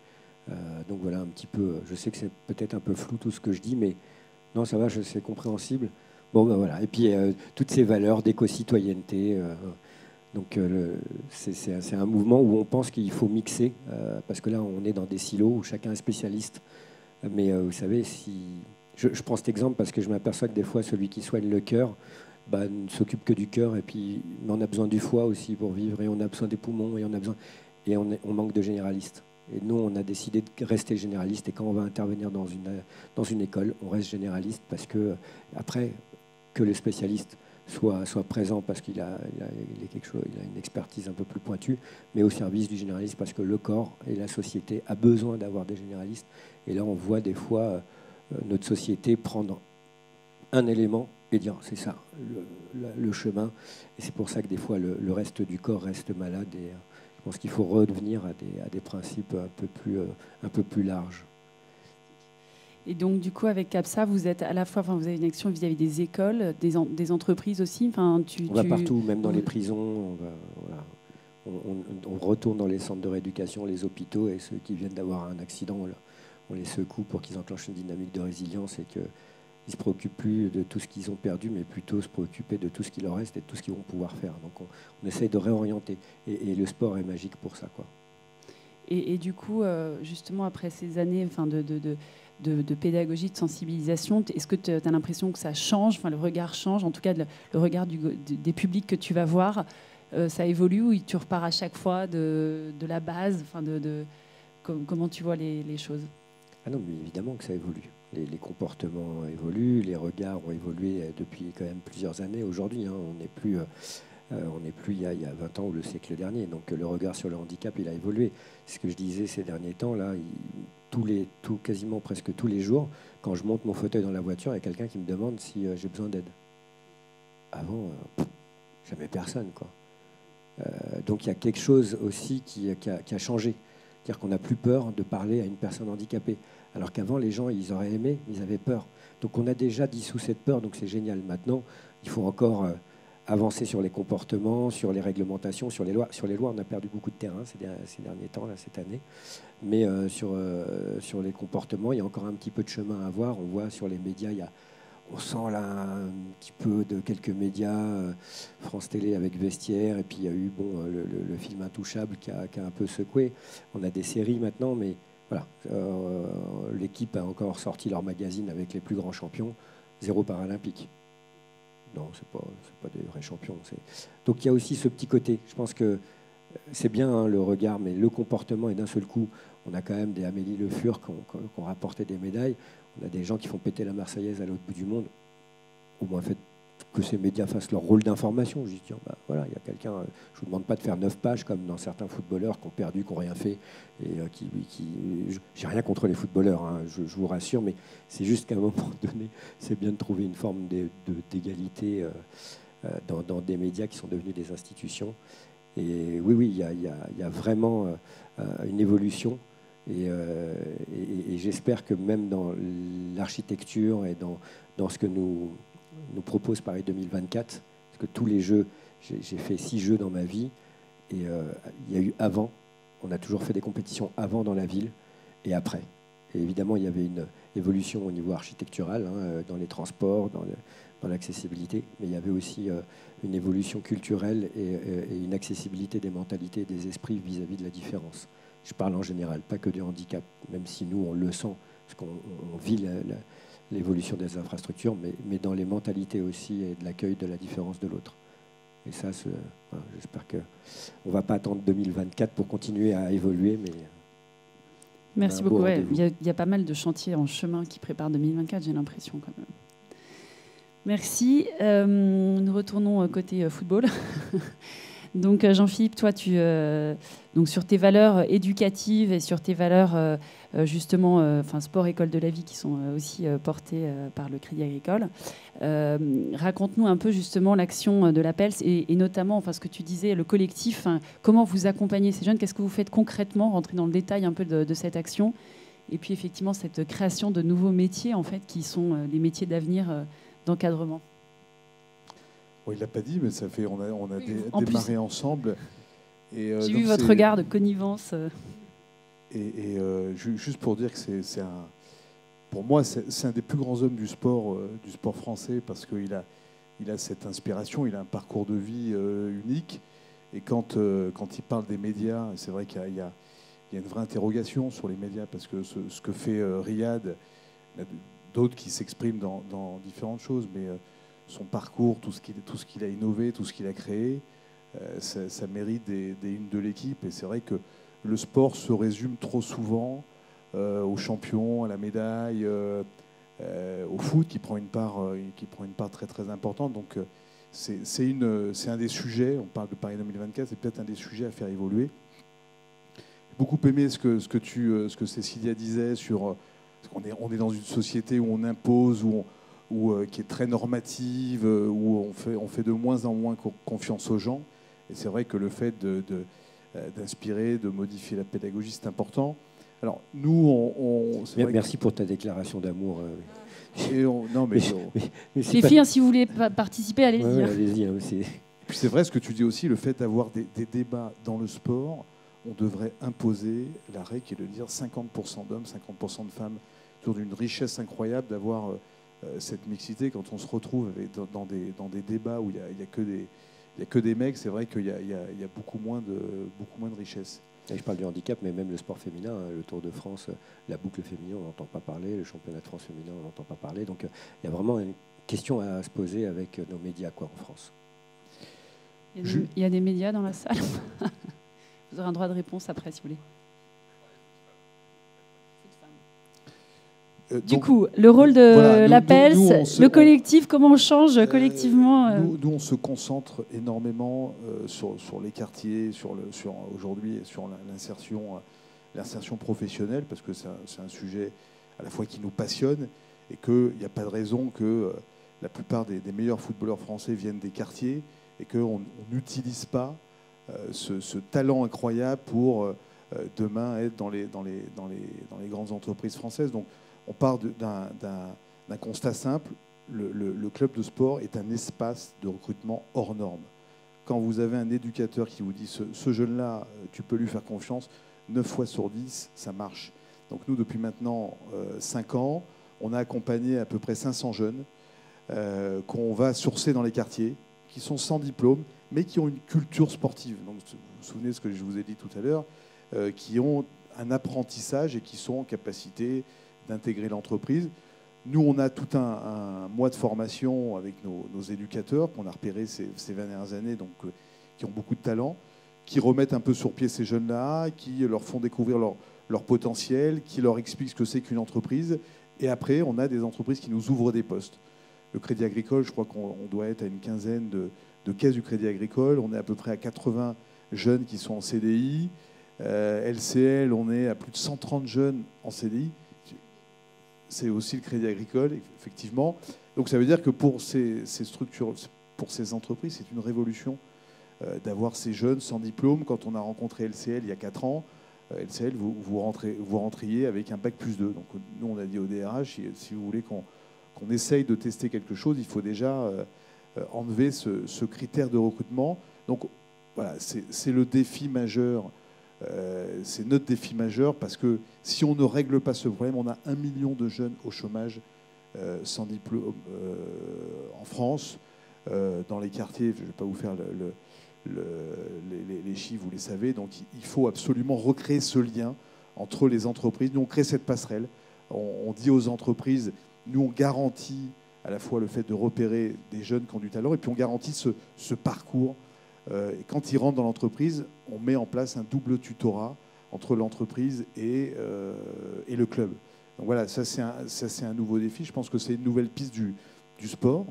Donc voilà un petit peu, je sais que c'est peut-être un peu flou tout ce que je dis, mais non, ça va, c'est compréhensible. Bon, voilà. Et puis toutes ces valeurs d'éco-citoyenneté. Donc c'est un mouvement où on pense qu'il faut mixer, parce que là on est dans des silos où chacun est spécialiste. Mais vous savez, je prends cet exemple parce que je m'aperçois que des fois celui qui soigne le cœur ne s'occupe que du cœur, et puis mais on a besoin du foie aussi pour vivre, et on a besoin des poumons, et on manque de généralistes. Et nous on a décidé de rester généraliste, et quand on va intervenir dans une école, on reste généraliste, parce que après que le spécialiste soit présent parce qu'il a quelque chose, il a une expertise un peu plus pointue, mais au service du généraliste, parce que le corps et la société a besoin d'avoir des généralistes. Et là, on voit des fois notre société prendre un élément et dire c'est ça, le chemin. Et c'est pour ça que des fois, le reste du corps reste malade. Et je pense qu'il faut revenir à des principes un peu plus larges. Et donc, du coup, avec CAPSA, vous êtes à la fois, vous avez une action vis-à-vis des écoles, des entreprises aussi. On va partout, même dans les prisons. On retourne dans les centres de rééducation, les hôpitaux, et ceux qui viennent d'avoir un accident, on les secoue pour qu'ils enclenchent une dynamique de résilience, et qu'ils ne se préoccupent plus de tout ce qu'ils ont perdu, mais plutôt se préoccuper de tout ce qu'il leur reste et de tout ce qu'ils vont pouvoir faire. Donc on essaye de réorienter. Et le sport est magique pour ça, quoi. Et du coup, justement, après ces années de pédagogie, de sensibilisation, est-ce que tu as l'impression que ça change, le regard change, en tout cas le regard des publics que tu vas voir, ça évolue, ou tu repars à chaque fois de la base, comment tu vois les choses? Ah non, mais évidemment que ça évolue. Les comportements évoluent, les regards ont évolué depuis quand même plusieurs années. Aujourd'hui, hein, on n'est plus il y a 20 ans ou le siècle dernier. Donc le regard sur le handicap, il a évolué. Ce que je disais ces derniers temps, là, quasiment presque tous les jours, quand je monte mon fauteuil dans la voiture, il y a quelqu'un qui me demande si j'ai besoin d'aide. Avant, jamais personne, quoi. Donc il y a quelque chose aussi qui a changé. C'est-à-dire qu'on n'a plus peur de parler à une personne handicapée. Alors qu'avant, les gens, ils auraient aimé, mais ils avaient peur. Donc on a déjà dissous cette peur, donc c'est génial. Maintenant, il faut encore avancer sur les comportements, sur les réglementations, sur les lois. Sur les lois, on a perdu beaucoup de terrain ces derniers temps, là, cette année. Mais sur les comportements, il y a encore un petit peu de chemin à voir. On voit sur les médias, on sent là un petit peu de quelques médias, France Télé avec Vestiaire, et puis il y a eu le film Intouchable qui a un peu secoué. On a des séries maintenant, mais voilà. L'équipe a encore sorti leur magazine avec les plus grands champions, 0 paralympique. Non, c'est pas des vrais champions. Donc il y a aussi ce petit côté. Je pense que c'est bien hein, le regard, mais le comportement, et d'un seul coup, on a quand même des Amélie Le Fur qui ont rapporté des médailles. On a des gens qui font péter la Marseillaise à l'autre bout du monde. Au moins, faites que ces médias fassent leur rôle d'information. Je dis, tiens, voilà, il y a quelqu'un. Je ne vous demande pas de faire 9 pages comme dans certains footballeurs qui ont perdu, qui n'ont rien fait. Et j'ai rien contre les footballeurs, hein, je vous rassure, mais c'est juste qu'à un moment donné, c'est bien de trouver une forme d'égalité dans des médias qui sont devenus des institutions. Et oui, il y a vraiment une évolution. Et j'espère que même dans l'architecture et dans ce que nous propose Paris 2024, parce que tous les jeux, j'ai fait 6 jeux dans ma vie, et il y a eu avant, on a toujours fait des compétitions avant dans la ville et après. Et évidemment, il y avait une évolution au niveau architectural, hein, dans les transports, dans l'accessibilité, mais il y avait aussi une évolution culturelle et une accessibilité des mentalités et des esprits vis-à-vis de la différence. Je parle en général, pas que du handicap, même si nous, on le sent, parce qu'on vit l'évolution des infrastructures, mais dans les mentalités aussi et de l'accueil de la différence de l'autre. Et ça, voilà, j'espère qu'on ne va pas attendre 2024 pour continuer à évoluer. Mais merci beaucoup. Ouais, il y a pas mal de chantiers en chemin qui préparent 2024, j'ai l'impression quand même. Merci. Nous retournons côté football. Donc Jean-Philippe, toi, donc sur tes valeurs éducatives et sur tes valeurs justement, sport, école de la vie, qui sont aussi portées par le Crédit Agricole, raconte-nous un peu justement l'action de l'APELS et notamment, ce que tu disais, le collectif. Comment vous accompagnez ces jeunes? Qu'est-ce que vous faites concrètement? Rentrer dans le détail un peu de cette action. Et puis effectivement, cette création de nouveaux métiers, en fait, qui sont les métiers d'avenir d'encadrement. Bon, il ne l'a pas dit, mais ça fait, on a démarré ensemble. J'ai vu votre regard de connivence. Juste pour dire que pour moi, c'est un des plus grands hommes du sport français, parce qu'il a cette inspiration, il a un parcours de vie unique. Et quand il parle des médias, c'est vrai qu'il y a une vraie interrogation sur les médias, parce que ce que fait Riyad, il y a d'autres qui s'expriment dans différentes choses, mais son parcours, tout ce qu'il a innové, tout ce qu'il a créé, ça mérite des unes de l'équipe. Et c'est vrai que le sport se résume trop souvent aux champions, à la médaille, au foot qui prend une part très très importante. Donc c'est un des sujets. On parle de Paris 2024, c'est peut-être un des sujets à faire évoluer. J'ai beaucoup aimé ce que Cécilia disait sur on est dans une société où on impose, qui est très normative, où on fait de moins en moins confiance aux gens. Et c'est vrai que le fait d'inspirer, de modifier la pédagogie, c'est important. Alors, nous, merci pour ta déclaration d'amour. Les filles, si vous voulez participer, allez-y. Ouais, allez-y aussi. Puis c'est vrai ce que tu dis aussi, le fait d'avoir des débats dans le sport, on devrait imposer la règle qui est de dire 50% d'hommes, 50% de femmes, autour d'une richesse incroyable d'avoir cette mixité. Quand on se retrouve dans des débats où il n'y a que des mecs, c'est vrai qu'il y a beaucoup moins de richesse. Et je parle du handicap, mais même le sport féminin, le Tour de France, la boucle féminine, on n'entend pas parler, le championnat de France féminin, on n'entend pas parler. Donc il y a vraiment une question à se poser avec nos médias en France. Il y a des médias dans la salle. Vous aurez un droit de réponse après, si vous voulez. Du coup, le rôle de l'APELS, le collectif, comment on change collectivement nous, on se concentre énormément sur les quartiers, aujourd'hui, sur l'insertion professionnelle, parce que c'est un sujet à la fois qui nous passionne et qu'il n'y a pas de raison que la plupart des meilleurs footballeurs français viennent des quartiers et qu'on n'utilise pas ce talent incroyable pour demain être dans les grandes entreprises françaises. Donc on part d'un constat simple, le club de sport est un espace de recrutement hors norme. Quand vous avez un éducateur qui vous dit ce jeune-là, tu peux lui faire confiance, 9 fois sur 10, ça marche. Donc nous, depuis maintenant 5 ans, on a accompagné à peu près 500 jeunes qu'on va sourcer dans les quartiers, qui sont sans diplôme, mais qui ont une culture sportive. Donc, vous vous souvenez de ce que je vous ai dit tout à l'heure, qui ont un apprentissage et qui sont en capacité d'intégrer l'entreprise. Nous, on a tout un mois de formation avec nos éducateurs qu'on a repérés ces 20 dernières années, donc, qui ont beaucoup de talent, qui remettent un peu sur pied ces jeunes-là, qui leur font découvrir leur potentiel, qui leur expliquent ce que c'est qu'une entreprise. Et après, on a des entreprises qui nous ouvrent des postes. Le Crédit Agricole, je crois qu'on doit être à une quinzaine de caisses du Crédit Agricole. On est à peu près à 80 jeunes qui sont en CDI. LCL, on est à plus de 130 jeunes en CDI. C'est aussi le Crédit Agricole, effectivement. Donc ça veut dire que pour ces structures, pour ces entreprises, c'est une révolution d'avoir ces jeunes sans diplôme. Quand on a rencontré LCL il y a 4 ans, LCL, vous rentriez avec un bac+2. Donc nous, on a dit au DRH, si vous voulez qu'on essaye de tester quelque chose, il faut déjà enlever ce critère de recrutement. Donc voilà, c'est le défi majeur. C'est notre défi majeur parce que si on ne règle pas ce problème, on a 1 million de jeunes au chômage sans diplôme en France, dans les quartiers. Je ne vais pas vous faire les chiffres, vous les savez. Donc il faut absolument recréer ce lien entre les entreprises. Nous, on crée cette passerelle. On dit aux entreprises, nous, on garantit à la fois le fait de repérer des jeunes qui ont du talent et puis on garantit ce parcours. Et quand ils rentrent dans l'entreprise, on met en place un double tutorat entre l'entreprise et le club. Donc voilà, ça c'est un nouveau défi. Je pense que c'est une nouvelle piste du sport,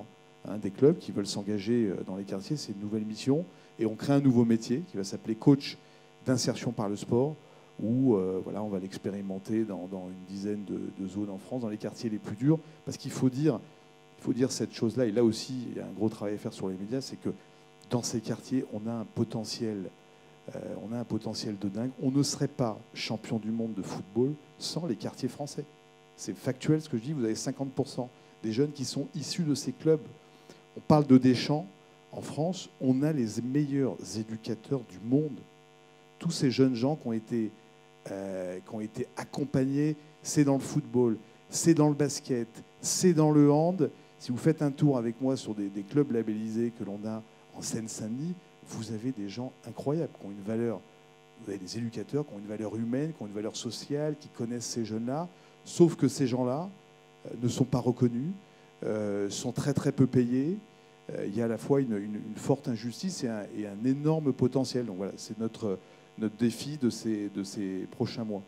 hein, des clubs qui veulent s'engager dans les quartiers. C'est une nouvelle mission. Et on crée un nouveau métier qui va s'appeler coach d'insertion par le sport, où voilà, on va l'expérimenter dans une dizaine de zones en France, dans les quartiers les plus durs. Parce qu'il faut dire cette chose-là, et là aussi, il y a un gros travail à faire sur les médias, c'est que dans ces quartiers, on a un potentiel de dingue. On ne serait pas champion du monde de football sans les quartiers français. C'est factuel ce que je dis, vous avez 50% des jeunes qui sont issus de ces clubs. On parle de Deschamps. En France, on a les meilleurs éducateurs du monde. Tous ces jeunes gens qui ont été accompagnés, c'est dans le football, c'est dans le basket, c'est dans le hand. Si vous faites un tour avec moi sur des clubs labellisés que l'on a en Seine-Saint-Denis, vous avez des gens incroyables qui ont une valeur. Vous avez des éducateurs qui ont une valeur humaine, qui ont une valeur sociale, qui connaissent ces jeunes-là. Sauf que ces gens-là ne sont pas reconnus, sont très très peu payés. Il y a à la fois une forte injustice et un énorme potentiel. Donc voilà, c'est notre défi de ces prochains mois.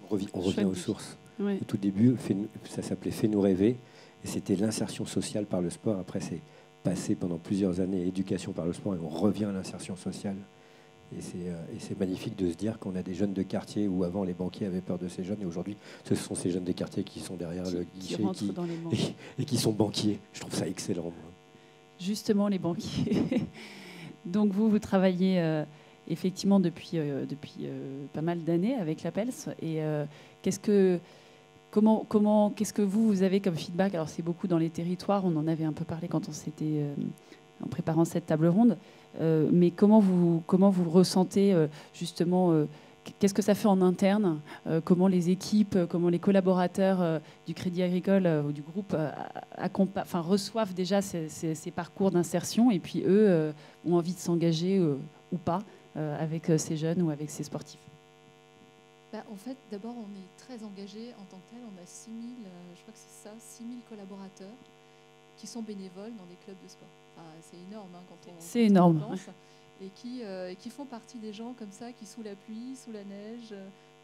On revient aux sources. Oui. Au tout début, ça s'appelait Fais-nous rêver, et c'était l'insertion sociale par le sport. Après, c'est passé pendant plusieurs années éducation par le sport, et on revient à l'insertion sociale. Et c'est magnifique de se dire qu'on a des jeunes de quartier où avant les banquiers avaient peur de ces jeunes, et aujourd'hui, ce sont ces jeunes des quartiers qui sont derrière le guichet et qui sont banquiers. Je trouve ça excellent. Justement, les banquiers. Donc vous travaillez effectivement depuis pas mal d'années avec l'APELS. Et qu'est-ce que vous avez comme feedback? Alors c'est beaucoup dans les territoires, on en avait un peu parlé quand on s'était en préparant cette table ronde. Mais comment vous ressentez justement qu'est-ce que ça fait en interne? Comment les équipes, comment les collaborateurs du Crédit Agricole ou du groupe reçoivent déjà ces parcours d'insertion, et puis eux ont envie de s'engager ou pas avec ces jeunes ou avec ces sportifs? En fait, d'abord, on est très engagés en tant que tel. On a 6 000, je crois que c'est ça, 6 000 collaborateurs qui sont bénévoles dans des clubs de sport. C'est énorme quand on pense. Et qui font partie des gens comme ça, qui sous la pluie, sous la neige,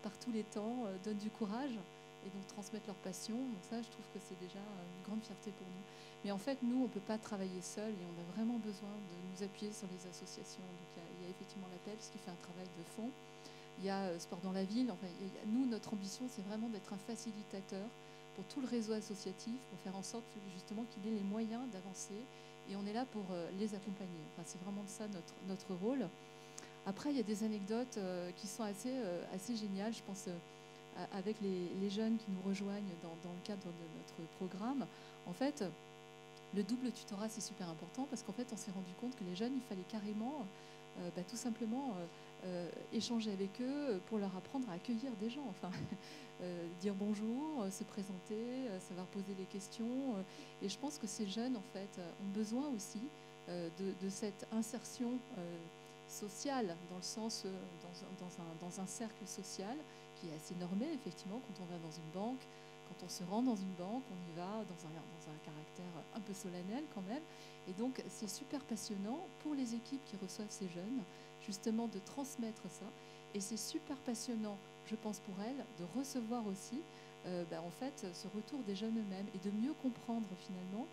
par tous les temps, donnent du courage et donc transmettent leur passion. Donc ça, je trouve que c'est déjà une grande fierté pour nous. Mais en fait, nous, on ne peut pas travailler seul et on a vraiment besoin de nous appuyer sur les associations. Donc il y a effectivement l'APELS qui fait un travail de fond. Il y a Sport dans la ville. Enfin, nous, notre ambition, c'est vraiment d'être un facilitateur pour tout le réseau associatif, pour faire en sorte justement qu'il ait les moyens d'avancer. Et on est là pour les accompagner. Enfin, c'est vraiment ça notre rôle. Après, il y a des anecdotes qui sont assez géniales, je pense, avec les jeunes qui nous rejoignent dans le cadre de notre programme. En fait, le double tutorat, c'est super important parce qu'en fait, on s'est rendu compte que les jeunes, il fallait carrément, tout simplement, échanger avec eux pour leur apprendre à accueillir des gens. Enfin, dire bonjour, se présenter, savoir poser des questions. Et je pense que ces jeunes, en fait, ont besoin aussi de cette insertion sociale, dans le sens, dans un cercle social qui est assez normé, effectivement, quand on va dans une banque. Quand on se rend dans une banque, on y va dans un caractère un peu solennel quand même. Et donc, c'est super passionnant pour les équipes qui reçoivent ces jeunes, justement, de transmettre ça. Et c'est super passionnant, je pense, pour elles, de recevoir aussi, en fait, ce retour des jeunes eux-mêmes et de mieux comprendre, finalement,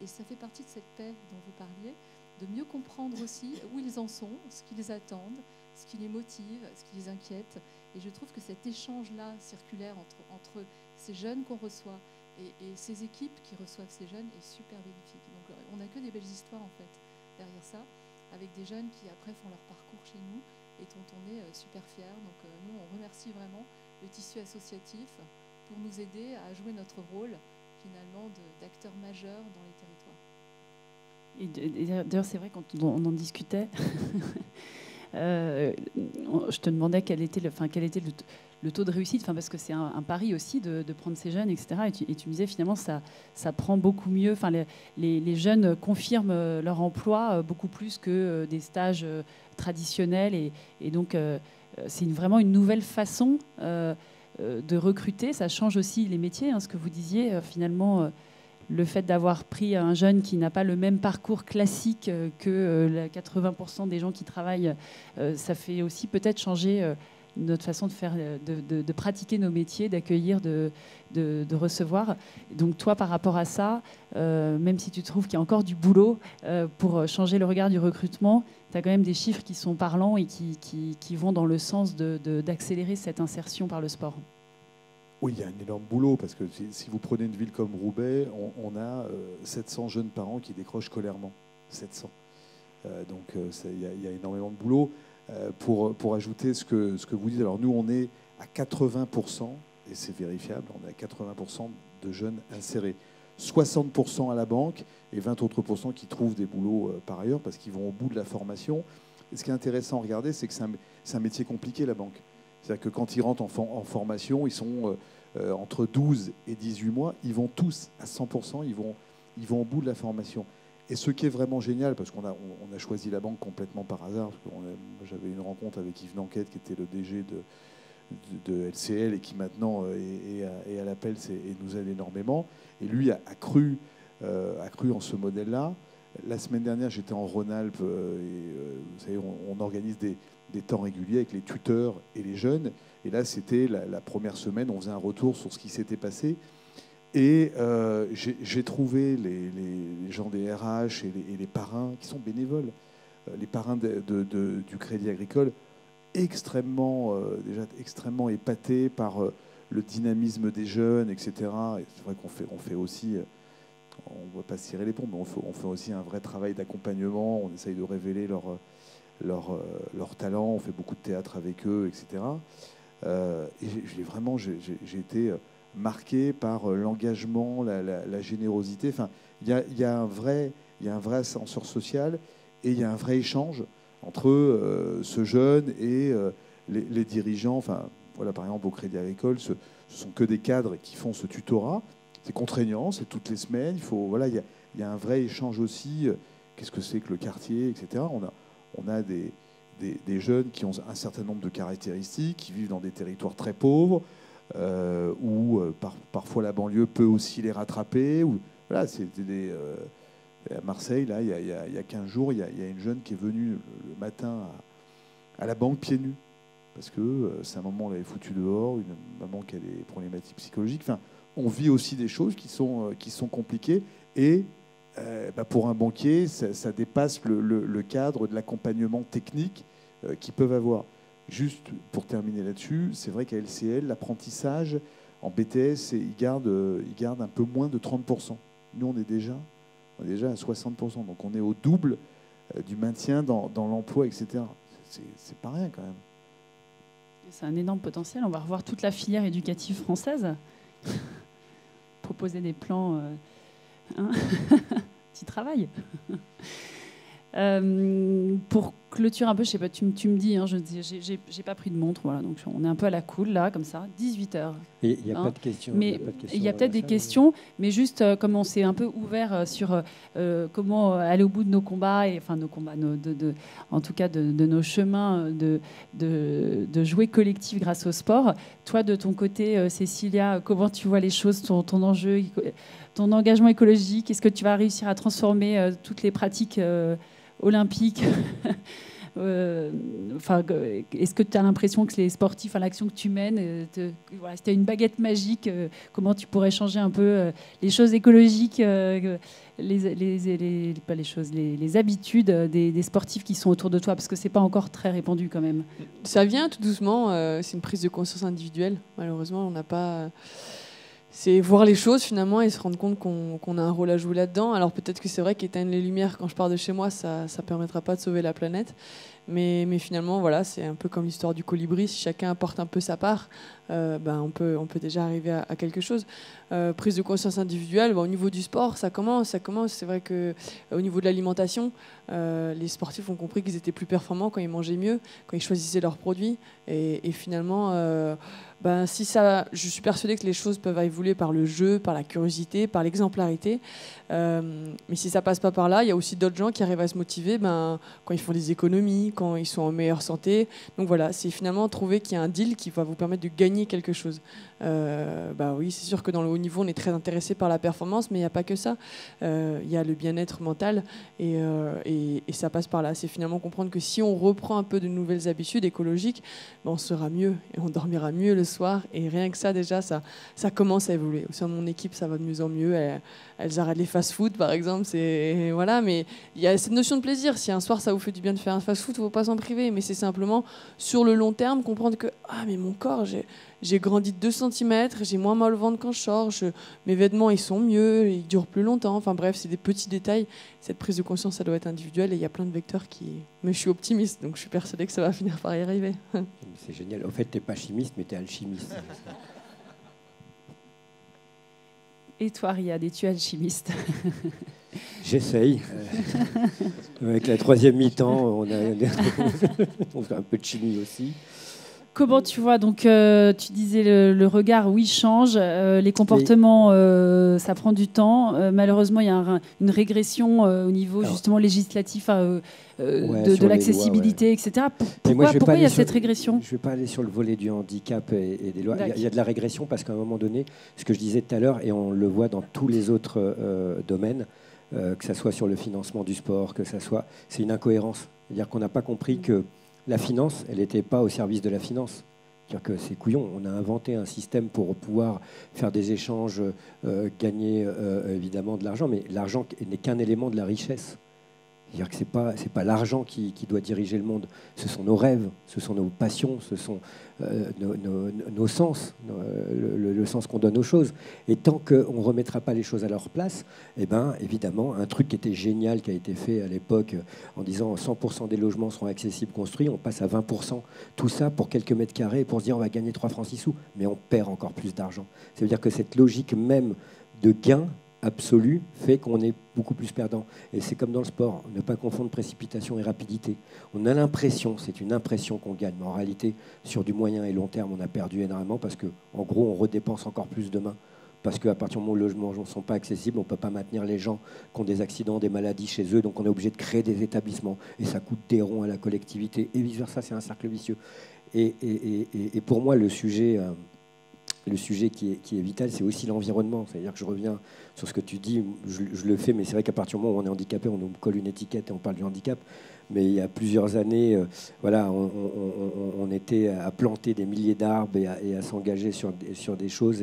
et ça fait partie de cette paix dont vous parliez, de mieux comprendre aussi où ils en sont, ce qui les attendent, ce qui les motive, ce qui les inquiète. Et je trouve que cet échange-là circulaire entre ces jeunes qu'on reçoit et ces équipes qui reçoivent ces jeunes est super bénéfique. Donc on n'a que des belles histoires en fait derrière ça, avec des jeunes qui après font leur parcours chez nous et dont on est super fiers. Donc nous on remercie vraiment le tissu associatif pour nous aider à jouer notre rôle finalement d'acteurs majeurs dans les territoires. Et d'ailleurs c'est vrai quand on en discutait, je te demandais quel était le taux de réussite, parce que c'est un pari aussi de prendre ces jeunes, etc. Et tu me disais finalement ça prend beaucoup mieux. Les jeunes confirment leur emploi beaucoup plus que des stages traditionnels. Et donc c'est vraiment une nouvelle façon de recruter. Ça change aussi les métiers, ce que vous disiez finalement. Le fait d'avoir pris un jeune qui n'a pas le même parcours classique que 80% des gens qui travaillent, ça fait aussi peut-être changer notre façon de faire, de pratiquer nos métiers, d'accueillir, de recevoir. Donc toi, par rapport à ça, même si tu trouves qu'il y a encore du boulot pour changer le regard du recrutement, tu as quand même des chiffres qui sont parlants et qui vont dans le sens d'accélérer cette insertion par le sport. Oui, il y a un énorme boulot, parce que si vous prenez une ville comme Roubaix, on a 700 jeunes par an qui décrochent scolairement. 700. Donc il y a énormément de boulot. Pour ajouter ce que vous dites, alors nous on est à 80%, et c'est vérifiable, on est à 80% de jeunes insérés. 60% à la banque et 20 autres % qui trouvent des boulots par ailleurs parce qu'ils vont au bout de la formation. Et ce qui est intéressant à regarder, c'est que c'est un métier compliqué, la banque. C'est-à-dire que quand ils rentrent en formation, ils sont entre 12 et 18 mois, ils vont tous à 100%, ils vont au bout de la formation. Et ce qui est vraiment génial, parce qu'on a choisi la banque complètement par hasard, parce que j'avais une rencontre avec Yves Nanquette, qui était le DG de LCL et qui maintenant est à l'APELS et nous aide énormément. Et lui a cru en ce modèle-là. La semaine dernière, j'étais en Rhône-Alpes et vous savez, on organise des temps réguliers avec les tuteurs et les jeunes. Et là, c'était la première semaine, on faisait un retour sur ce qui s'était passé. Et j'ai trouvé les gens des RH et les parrains qui sont bénévoles, les parrains du Crédit Agricole, extrêmement épatés par le dynamisme des jeunes, etc. Et c'est vrai qu'on fait aussi, on ne va pas se tirer les pompes, mais on fait aussi un vrai travail d'accompagnement, on essaye de révéler leur talent, on fait beaucoup de théâtre avec eux, etc. Et j'ai été marqué par l'engagement, la générosité. Enfin, il y a un vrai ascenseur social et il y a un vrai échange entre ce jeune et les dirigeants. Enfin, voilà, par exemple, au Crédit Agricole, ce sont que des cadres qui font ce tutorat. C'est contraignant, c'est toutes les semaines. Il y a un vrai échange aussi. Qu'est-ce que c'est que le quartier, etc. On a des jeunes qui ont un certain nombre de caractéristiques, qui vivent dans des territoires très pauvres, où parfois la banlieue peut aussi les rattraper. Voilà, à Marseille, là, il y a 15 jours, il y a une jeune qui est venue le matin à la banque pieds nus. Parce que c'est un moment où on l'avait foutue dehors, une maman qui a des problématiques psychologiques. Enfin, on vit aussi des choses qui sont compliquées. Et pour un banquier, ça dépasse le cadre de l'accompagnement technique qu'ils peuvent avoir. Juste pour terminer là-dessus, c'est vrai qu'à LCL, l'apprentissage en BTS, il garde un peu moins de 30%. Nous, on est déjà à 60%. Donc on est au double du maintien dans l'emploi, etc. c'est pas rien quand même. C'est un énorme potentiel. On va revoir toute la filière éducative française. Proposer des plans. Petit travail. Pour clôturer un peu, je sais pas, tu me dis, hein, j'ai pas pris de montre, voilà, donc on est un peu à la cool là, comme ça, 18h. Il n'y a pas de questions. Mais il y a peut-être des questions, mais juste comme on s'est un peu ouvert sur comment aller au bout de nos combats, et enfin nos combats, en tout cas de nos chemins de jouer collectif grâce au sport. Toi, de ton côté, Cécilia, comment tu vois les choses, ton enjeu, ton engagement écologique? Est-ce que tu vas réussir à transformer toutes les pratiques olympiques? Est-ce que tu as l'impression que les sportifs, l'action que tu mènes, voilà, si tu as une baguette magique, comment tu pourrais changer un peu les choses écologiques, les habitudes des sportifs qui sont autour de toi, parce que c'est pas encore très répandu quand même. Ça vient tout doucement, c'est une prise de conscience individuelle. Malheureusement, on n'a pas... C'est voir les choses finalement et se rendre compte qu'on a un rôle à jouer là-dedans. Alors peut-être que c'est vrai qu'éteindre les lumières quand je pars de chez moi, ça ne permettra pas de sauver la planète. Mais finalement, voilà, c'est un peu comme l'histoire du colibri. Si chacun apporte un peu sa part, on peut déjà arriver à quelque chose. Prise de conscience individuelle, au niveau du sport, ça commence. C'est vrai qu'au niveau de l'alimentation, les sportifs ont compris qu'ils étaient plus performants quand ils mangeaient mieux, quand ils choisissaient leurs produits. Et finalement... je suis persuadée que les choses peuvent évoluer par le jeu, par la curiosité, par l'exemplarité. Mais si ça passe pas par là, il y a aussi d'autres gens qui arrivent à se motiver quand ils font des économies, quand ils sont en meilleure santé. Donc voilà, c'est finalement trouver qu'il y a un deal qui va vous permettre de gagner quelque chose. Oui, c'est sûr que dans le haut niveau, on est très intéressé par la performance, mais il n'y a pas que ça. Il y a le bien-être mental et ça passe par là. C'est finalement comprendre que si on reprend un peu de nouvelles habitudes écologiques, on sera mieux et on dormira mieux le soir. Et rien que ça, déjà, ça commence à évoluer. Au sein de mon équipe, ça va de mieux en mieux. Elles arrêtent les fast-food, par exemple. Voilà, mais il y a cette notion de plaisir. Si un soir, ça vous fait du bien de faire un fast-food, il ne faut pas s'en priver. Mais c'est simplement, sur le long terme, comprendre que mais mon corps, j'ai grandi de 2 cm, j'ai moins mal au ventre quand je sors, mes vêtements, ils sont mieux, ils durent plus longtemps. Enfin bref, c'est des petits détails. Cette prise de conscience, ça doit être individuel et il y a plein de vecteurs Mais je suis optimiste, donc je suis persuadée que ça va finir par y arriver. C'est génial. En fait, tu n'es pas chimiste, mais tu es alchimiste. Et toi, Riyad, es-tu alchimiste? J'essaye. Avec la 3e mi-temps, on fait un peu de chimie aussi. Comment tu vois, donc tu disais le regard, oui, change, les comportements, ça prend du temps. Malheureusement, il y a une régression au niveau justement législatif de l'accessibilité, etc. Pourquoi il y a cette régression? Je ne vais pas aller sur le volet du handicap et des lois. Il y a de la régression parce qu'à un moment donné, ce que je disais tout à l'heure, et on le voit dans tous les autres domaines, que ce soit sur le financement du sport, c'est une incohérence. C'est-à-dire qu'on n'a pas compris que la finance, elle n'était pas au service de la finance. C'est-à-dire que c'est couillon. On a inventé un système pour pouvoir faire des échanges, gagner évidemment de l'argent, mais l'argent n'est qu'un élément de la richesse. C'est-à-dire que c'est pas l'argent qui doit diriger le monde. Ce sont nos rêves, ce sont nos passions, ce sont nos sens, le sens qu'on donne aux choses. Et tant qu'on ne remettra pas les choses à leur place, évidemment, un truc qui était génial, qui a été fait à l'époque en disant 100% des logements seront accessibles, construits, on passe à 20%. Tout ça pour quelques mètres carrés pour se dire on va gagner 3 francs 6 sous. Mais on perd encore plus d'argent. Ça veut dire que cette logique même de gain absolu fait qu'on est beaucoup plus perdant. Et c'est comme dans le sport, ne pas confondre précipitation et rapidité. On a l'impression, c'est une impression qu'on gagne, mais en réalité, sur du moyen et long terme, on a perdu énormément parce qu'en gros, on redépense encore plus demain. Parce qu'à partir du moment où les logements ne sont pas accessibles, on ne peut pas maintenir les gens qui ont des accidents, des maladies chez eux, donc on est obligé de créer des établissements. Et ça coûte des ronds à la collectivité. Et vice-versa, c'est un cercle vicieux. Et pour moi, le sujet qui est vital, c'est aussi l'environnement. C'est-à-dire que je reviens sur ce que tu dis, je le fais, mais c'est vrai qu'à partir du moment où on est handicapé, on nous colle une étiquette et on parle du handicap. Mais il y a plusieurs années, on était à planter des milliers d'arbres et à s'engager sur des choses.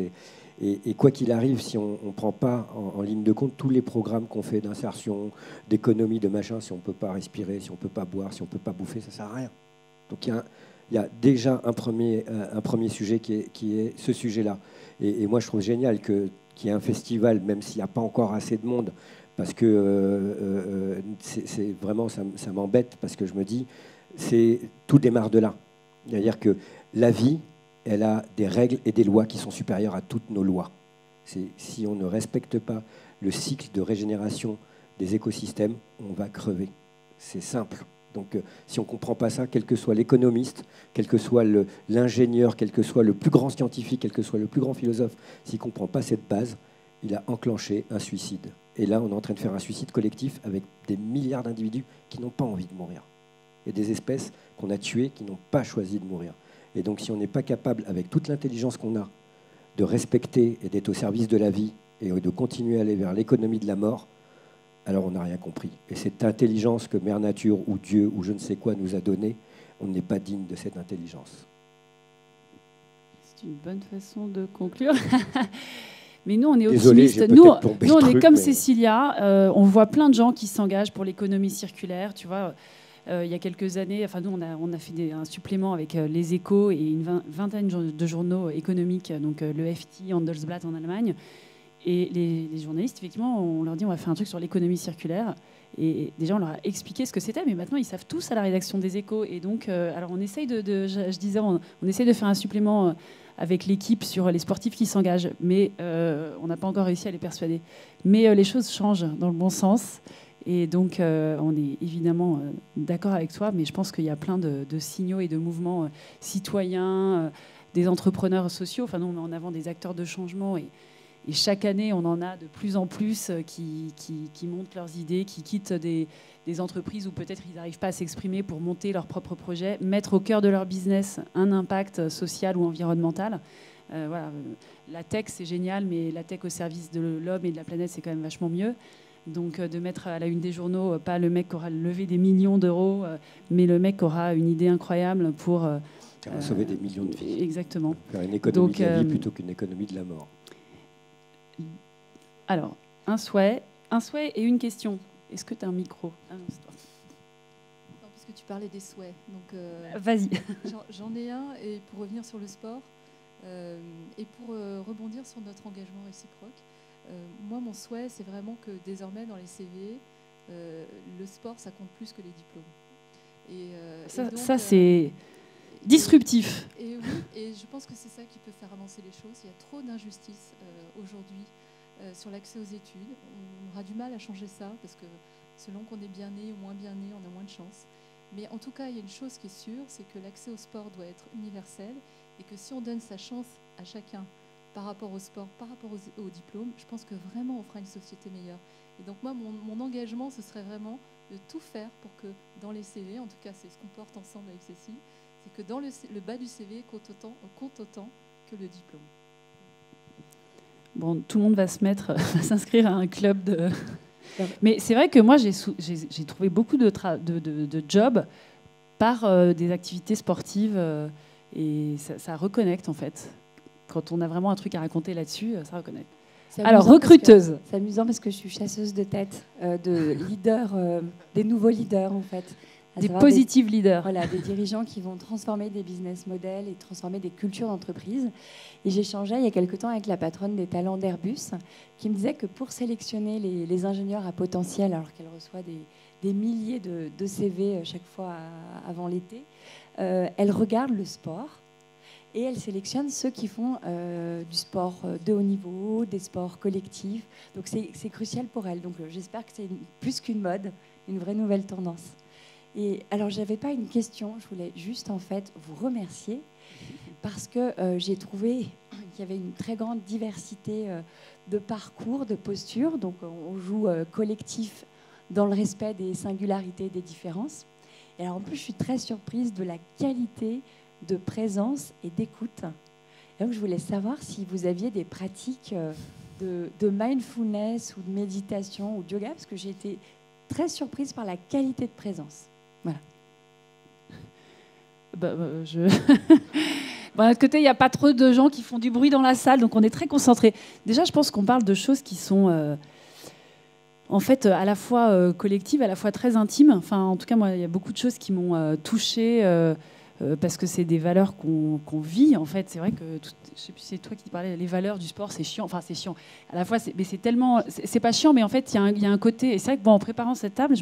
Et quoi qu'il arrive, si on ne prend pas en ligne de compte tous les programmes qu'on fait d'insertion, d'économie, de machin, si on ne peut pas respirer, si on ne peut pas boire, si on ne peut pas bouffer, ça ne sert à rien. Donc il y a déjà un premier sujet qui est ce sujet-là. Et moi, je trouve génial qu'il y ait un festival, même s'il n'y a pas encore assez de monde, parce que c'est vraiment, ça m'embête, parce que je me dis, tout démarre de là. C'est-à-dire que la vie, elle a des règles et des lois qui sont supérieures à toutes nos lois. Si on ne respecte pas le cycle de régénération des écosystèmes, on va crever. C'est simple. Donc, si on ne comprend pas ça, quel que soit l'économiste, quel que soit l'ingénieur, quel que soit le plus grand scientifique, quel que soit le plus grand philosophe, s'il ne comprend pas cette base, il a enclenché un suicide. Et là, on est en train de faire un suicide collectif avec des milliards d'individus qui n'ont pas envie de mourir. Et des espèces qu'on a tuées qui n'ont pas choisi de mourir. Et donc, si on n'est pas capable, avec toute l'intelligence qu'on a, de respecter et d'être au service de la vie et de continuer à aller vers l'économie de la mort, alors on n'a rien compris. Et cette intelligence que Mère Nature ou Dieu ou je ne sais quoi nous a donnée, on n'est pas digne de cette intelligence. C'est une bonne façon de conclure. Mais nous, on est Désolé, optimistes. Nous, on est comme mais... Cécilia. On voit plein de gens qui s'engagent pour l'économie circulaire. Tu vois, il y a quelques années, enfin, nous, on a fait un supplément avec Les Échos et une vingtaine de journaux économiques, donc le FT, Handelsblatt en Allemagne. Et les journalistes, effectivement, on leur dit on va faire un truc sur l'économie circulaire. Et déjà, on leur a expliqué ce que c'était, mais maintenant, ils savent tous à la rédaction des Échos. Et donc, alors, on essaye je disais, on essaye de faire un supplément avec l'équipe sur les sportifs qui s'engagent, mais on n'a pas encore réussi à les persuader. Mais les choses changent dans le bon sens. Et donc, on est évidemment d'accord avec toi, mais je pense qu'il y a plein de signaux et de mouvements citoyens, des entrepreneurs sociaux. Enfin, nous, on met en avant des acteurs de changement. Et chaque année, on en a de plus en plus qui montent leurs idées, qui quittent des entreprises où peut-être ils n'arrivent pas à s'exprimer pour monter leur propre projet, mettre au cœur de leur business un impact social ou environnemental. Voilà. La tech, c'est génial, mais la tech au service de l'homme et de la planète, c'est quand même vachement mieux. Donc de mettre à la une des journaux, pas le mec qui aura levé des millions d'euros, mais le mec qui aura une idée incroyable pour... sauver des millions de vies. Exactement. Faire une économie de la vie plutôt qu'une économie de la mort. Alors, un souhait et une question. Est-ce que tu as un micro? Ah non, c'est toi. Non, puisque tu parlais des souhaits. Donc, vas-y. J'en ai un, et pour revenir sur le sport, et pour rebondir sur notre engagement réciproque, moi, mon souhait, c'est vraiment que désormais, dans les CV, le sport, ça compte plus que les diplômes. Ça c'est disruptif. Et oui, et je pense que c'est ça qui peut faire avancer les choses. Il y a trop d'injustice aujourd'hui sur l'accès aux études. On aura du mal à changer ça, parce que selon qu'on est bien né ou moins bien né, on a moins de chance. Mais en tout cas, il y a une chose qui est sûre, c'est que l'accès au sport doit être universel, et que si on donne sa chance à chacun par rapport au sport, par rapport au diplôme, je pense que vraiment on fera une société meilleure. Et donc moi, mon engagement, ce serait vraiment de tout faire pour que dans les CV, en tout cas c'est ce qu'on porte ensemble avec Cécile, c'est que dans le bas du CV compte autant que le diplôme. Bon, tout le monde va s'inscrire à un club de... Mais c'est vrai que moi, j'ai trouvé beaucoup de jobs par des activités sportives et ça reconnecte en fait. Quand on a vraiment un truc à raconter là-dessus, ça reconnecte. Alors, recruteuse. C'est amusant parce que je suis chasseuse de tête, de leaders, des nouveaux leaders en fait. Des positive leaders. Voilà, des dirigeants qui vont transformer des business models et transformer des cultures d'entreprise. Et j'échangeais il y a quelque temps avec la patronne des talents d'Airbus qui me disait que pour sélectionner les ingénieurs à potentiel, alors qu'elle reçoit des milliers de CV chaque fois avant l'été, elle regarde le sport et elle sélectionne ceux qui font du sport de haut niveau, des sports collectifs. Donc c'est crucial pour elle. Donc j'espère que c'est plus qu'une mode, une vraie nouvelle tendance. Et alors, je n'avais pas une question, je voulais juste en fait vous remercier parce que j'ai trouvé qu'il y avait une très grande diversité de parcours, de postures. Donc, on joue collectif dans le respect des singularités, des différences. Et alors, en plus, je suis très surprise de la qualité de présence et d'écoute. Et donc, je voulais savoir si vous aviez des pratiques de mindfulness ou de méditation ou de yoga, parce que j'ai été très surprise par la qualité de présence. Voilà. De notre côté, il n'y a pas trop de gens qui font du bruit dans la salle, donc on est très concentrés. Déjà, je pense qu'on parle de choses qui sont en fait à la fois collectives, à la fois très intimes. Enfin, en tout cas, moi, il y a beaucoup de choses qui m'ont touchée parce que c'est des valeurs qu'on vit. En fait, c'est vrai que, je sais plus, c'est toi qui parlais, les valeurs du sport, c'est chiant. Enfin, c'est chiant. À la fois, mais c'est tellement, c'est pas chiant, mais en fait, il y a un côté. Et c'est vrai que en préparant cette table,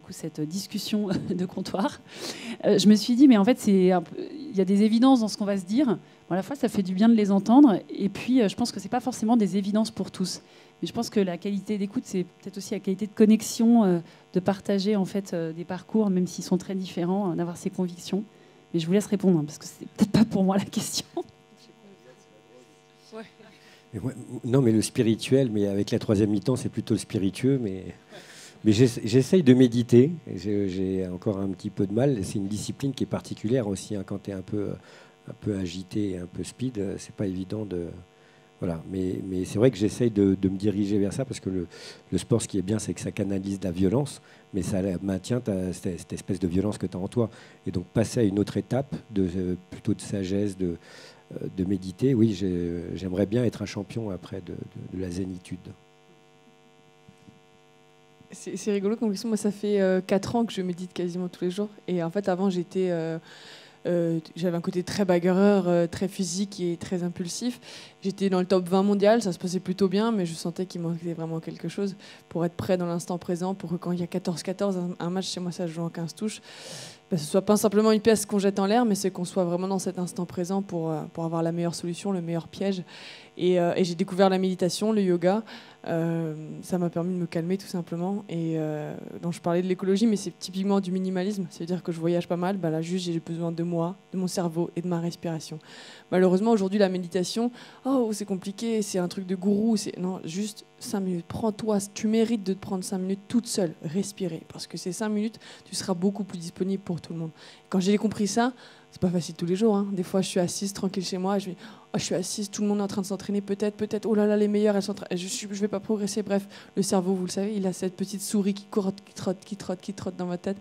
cette discussion de comptoir, je me suis dit, mais en fait, il y a des évidences dans ce qu'on va se dire. Bon, à la fois, ça fait du bien de les entendre. Et puis, je pense que c'est pas forcément des évidences pour tous. Mais je pense que la qualité d'écoute, c'est peut-être aussi la qualité de connexion, de partager en fait des parcours, même s'ils sont très différents, d'avoir ses convictions. Mais je vous laisse répondre, parce que c'est peut-être pas pour moi la question. Non, mais le spirituel, mais avec la troisième mi-temps, c'est plutôt le spiritueux. Mais j'essaye de méditer. J'ai encore un petit peu de mal. C'est une discipline qui est particulière aussi. Hein, quand tu es un peu agité et un peu speed, c'est pas évident de... Voilà, mais c'est vrai que j'essaye de me diriger vers ça parce que le sport, ce qui est bien, c'est que ça canalise de la violence, mais ça maintient cette espèce de violence que tu as en toi. Et donc, passer à une autre étape, plutôt de sagesse, de méditer, oui, j'aimerais bien être un champion après de la zénitude. C'est rigolo comme question. Moi, ça fait 4 ans que je médite quasiment tous les jours. Et en fait, avant, j'avais un côté très bagarreur, très physique et très impulsif. J'étais dans le top 20 mondial, ça se passait plutôt bien, mais je sentais qu'il manquait vraiment quelque chose pour être prêt dans l'instant présent, pour que quand il y a 14-14, un match chez moi, ça se joue en 15 touches, ce soit pas simplement une pièce qu'on jette en l'air, mais c'est qu'on soit vraiment dans cet instant présent pour avoir la meilleure solution, le meilleur piège. Et j'ai découvert la méditation, le yoga. Ça m'a permis de me calmer tout simplement. Et donc je parlais de l'écologie, mais c'est typiquement du minimalisme. C'est-à-dire que je voyage pas mal. Là, juste, j'ai besoin de moi, de mon cerveau et de ma respiration. Malheureusement, aujourd'hui, la méditation, c'est compliqué, c'est un truc de gourou. Non, juste 5 minutes. Prends-toi, tu mérites de te prendre 5 minutes toute seule, respirer. Parce que ces 5 minutes, tu seras beaucoup plus disponible pour tout le monde. Quand j'ai compris ça, c'est pas facile tous les jours. Hein. Des fois, je suis assise tranquille chez moi. Je suis assise, tout le monde est en train de s'entraîner. Peut-être. Oh là là, les meilleurs, elles sont. Je vais pas progresser. Bref, le cerveau, vous le savez, il a cette petite souris qui trotte dans ma tête.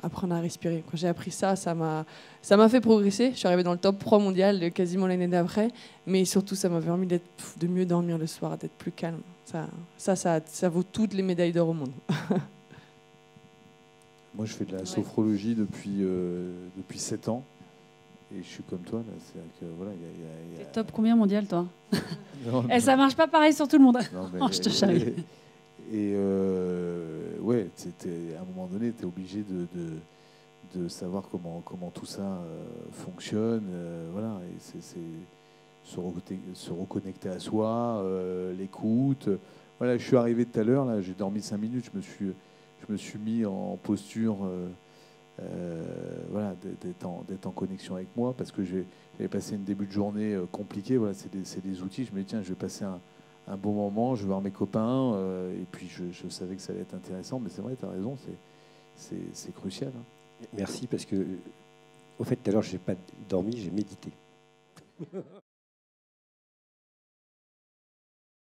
Apprendre à respirer. Quand j'ai appris ça, ça m'a fait progresser. Je suis arrivée dans le top 3 mondial quasiment l'année d'après. Mais surtout, ça m'a permis de mieux dormir le soir, d'être plus calme. Ça vaut toutes les médailles d'or au monde. Moi, je fais de la sophrologie depuis 7 ans. Et je suis comme toi. Là. C'est-à-dire que, voilà, T'es top combien mondial, toi? Non, ça marche pas pareil sur tout le monde. Non, mais, je te charrie. Et ouais, à un moment donné, tu es obligé de savoir comment tout ça fonctionne. Voilà, et c'est se reconnecter à soi, l'écoute. Voilà, je suis arrivé tout à l'heure, là, j'ai dormi 5 minutes, je me suis mis en posture voilà, d'être en connexion avec moi parce que j'avais passé une début de journée compliquée. Voilà, c'est des outils. Je me dis, tiens, je vais passer un bon moment, je vais voir mes copains. Et puis, je savais que ça allait être intéressant. Mais c'est vrai, tu as raison, c'est crucial. Hein. Merci, parce que, au fait, tout à l'heure, je n'ai pas dormi, j'ai médité.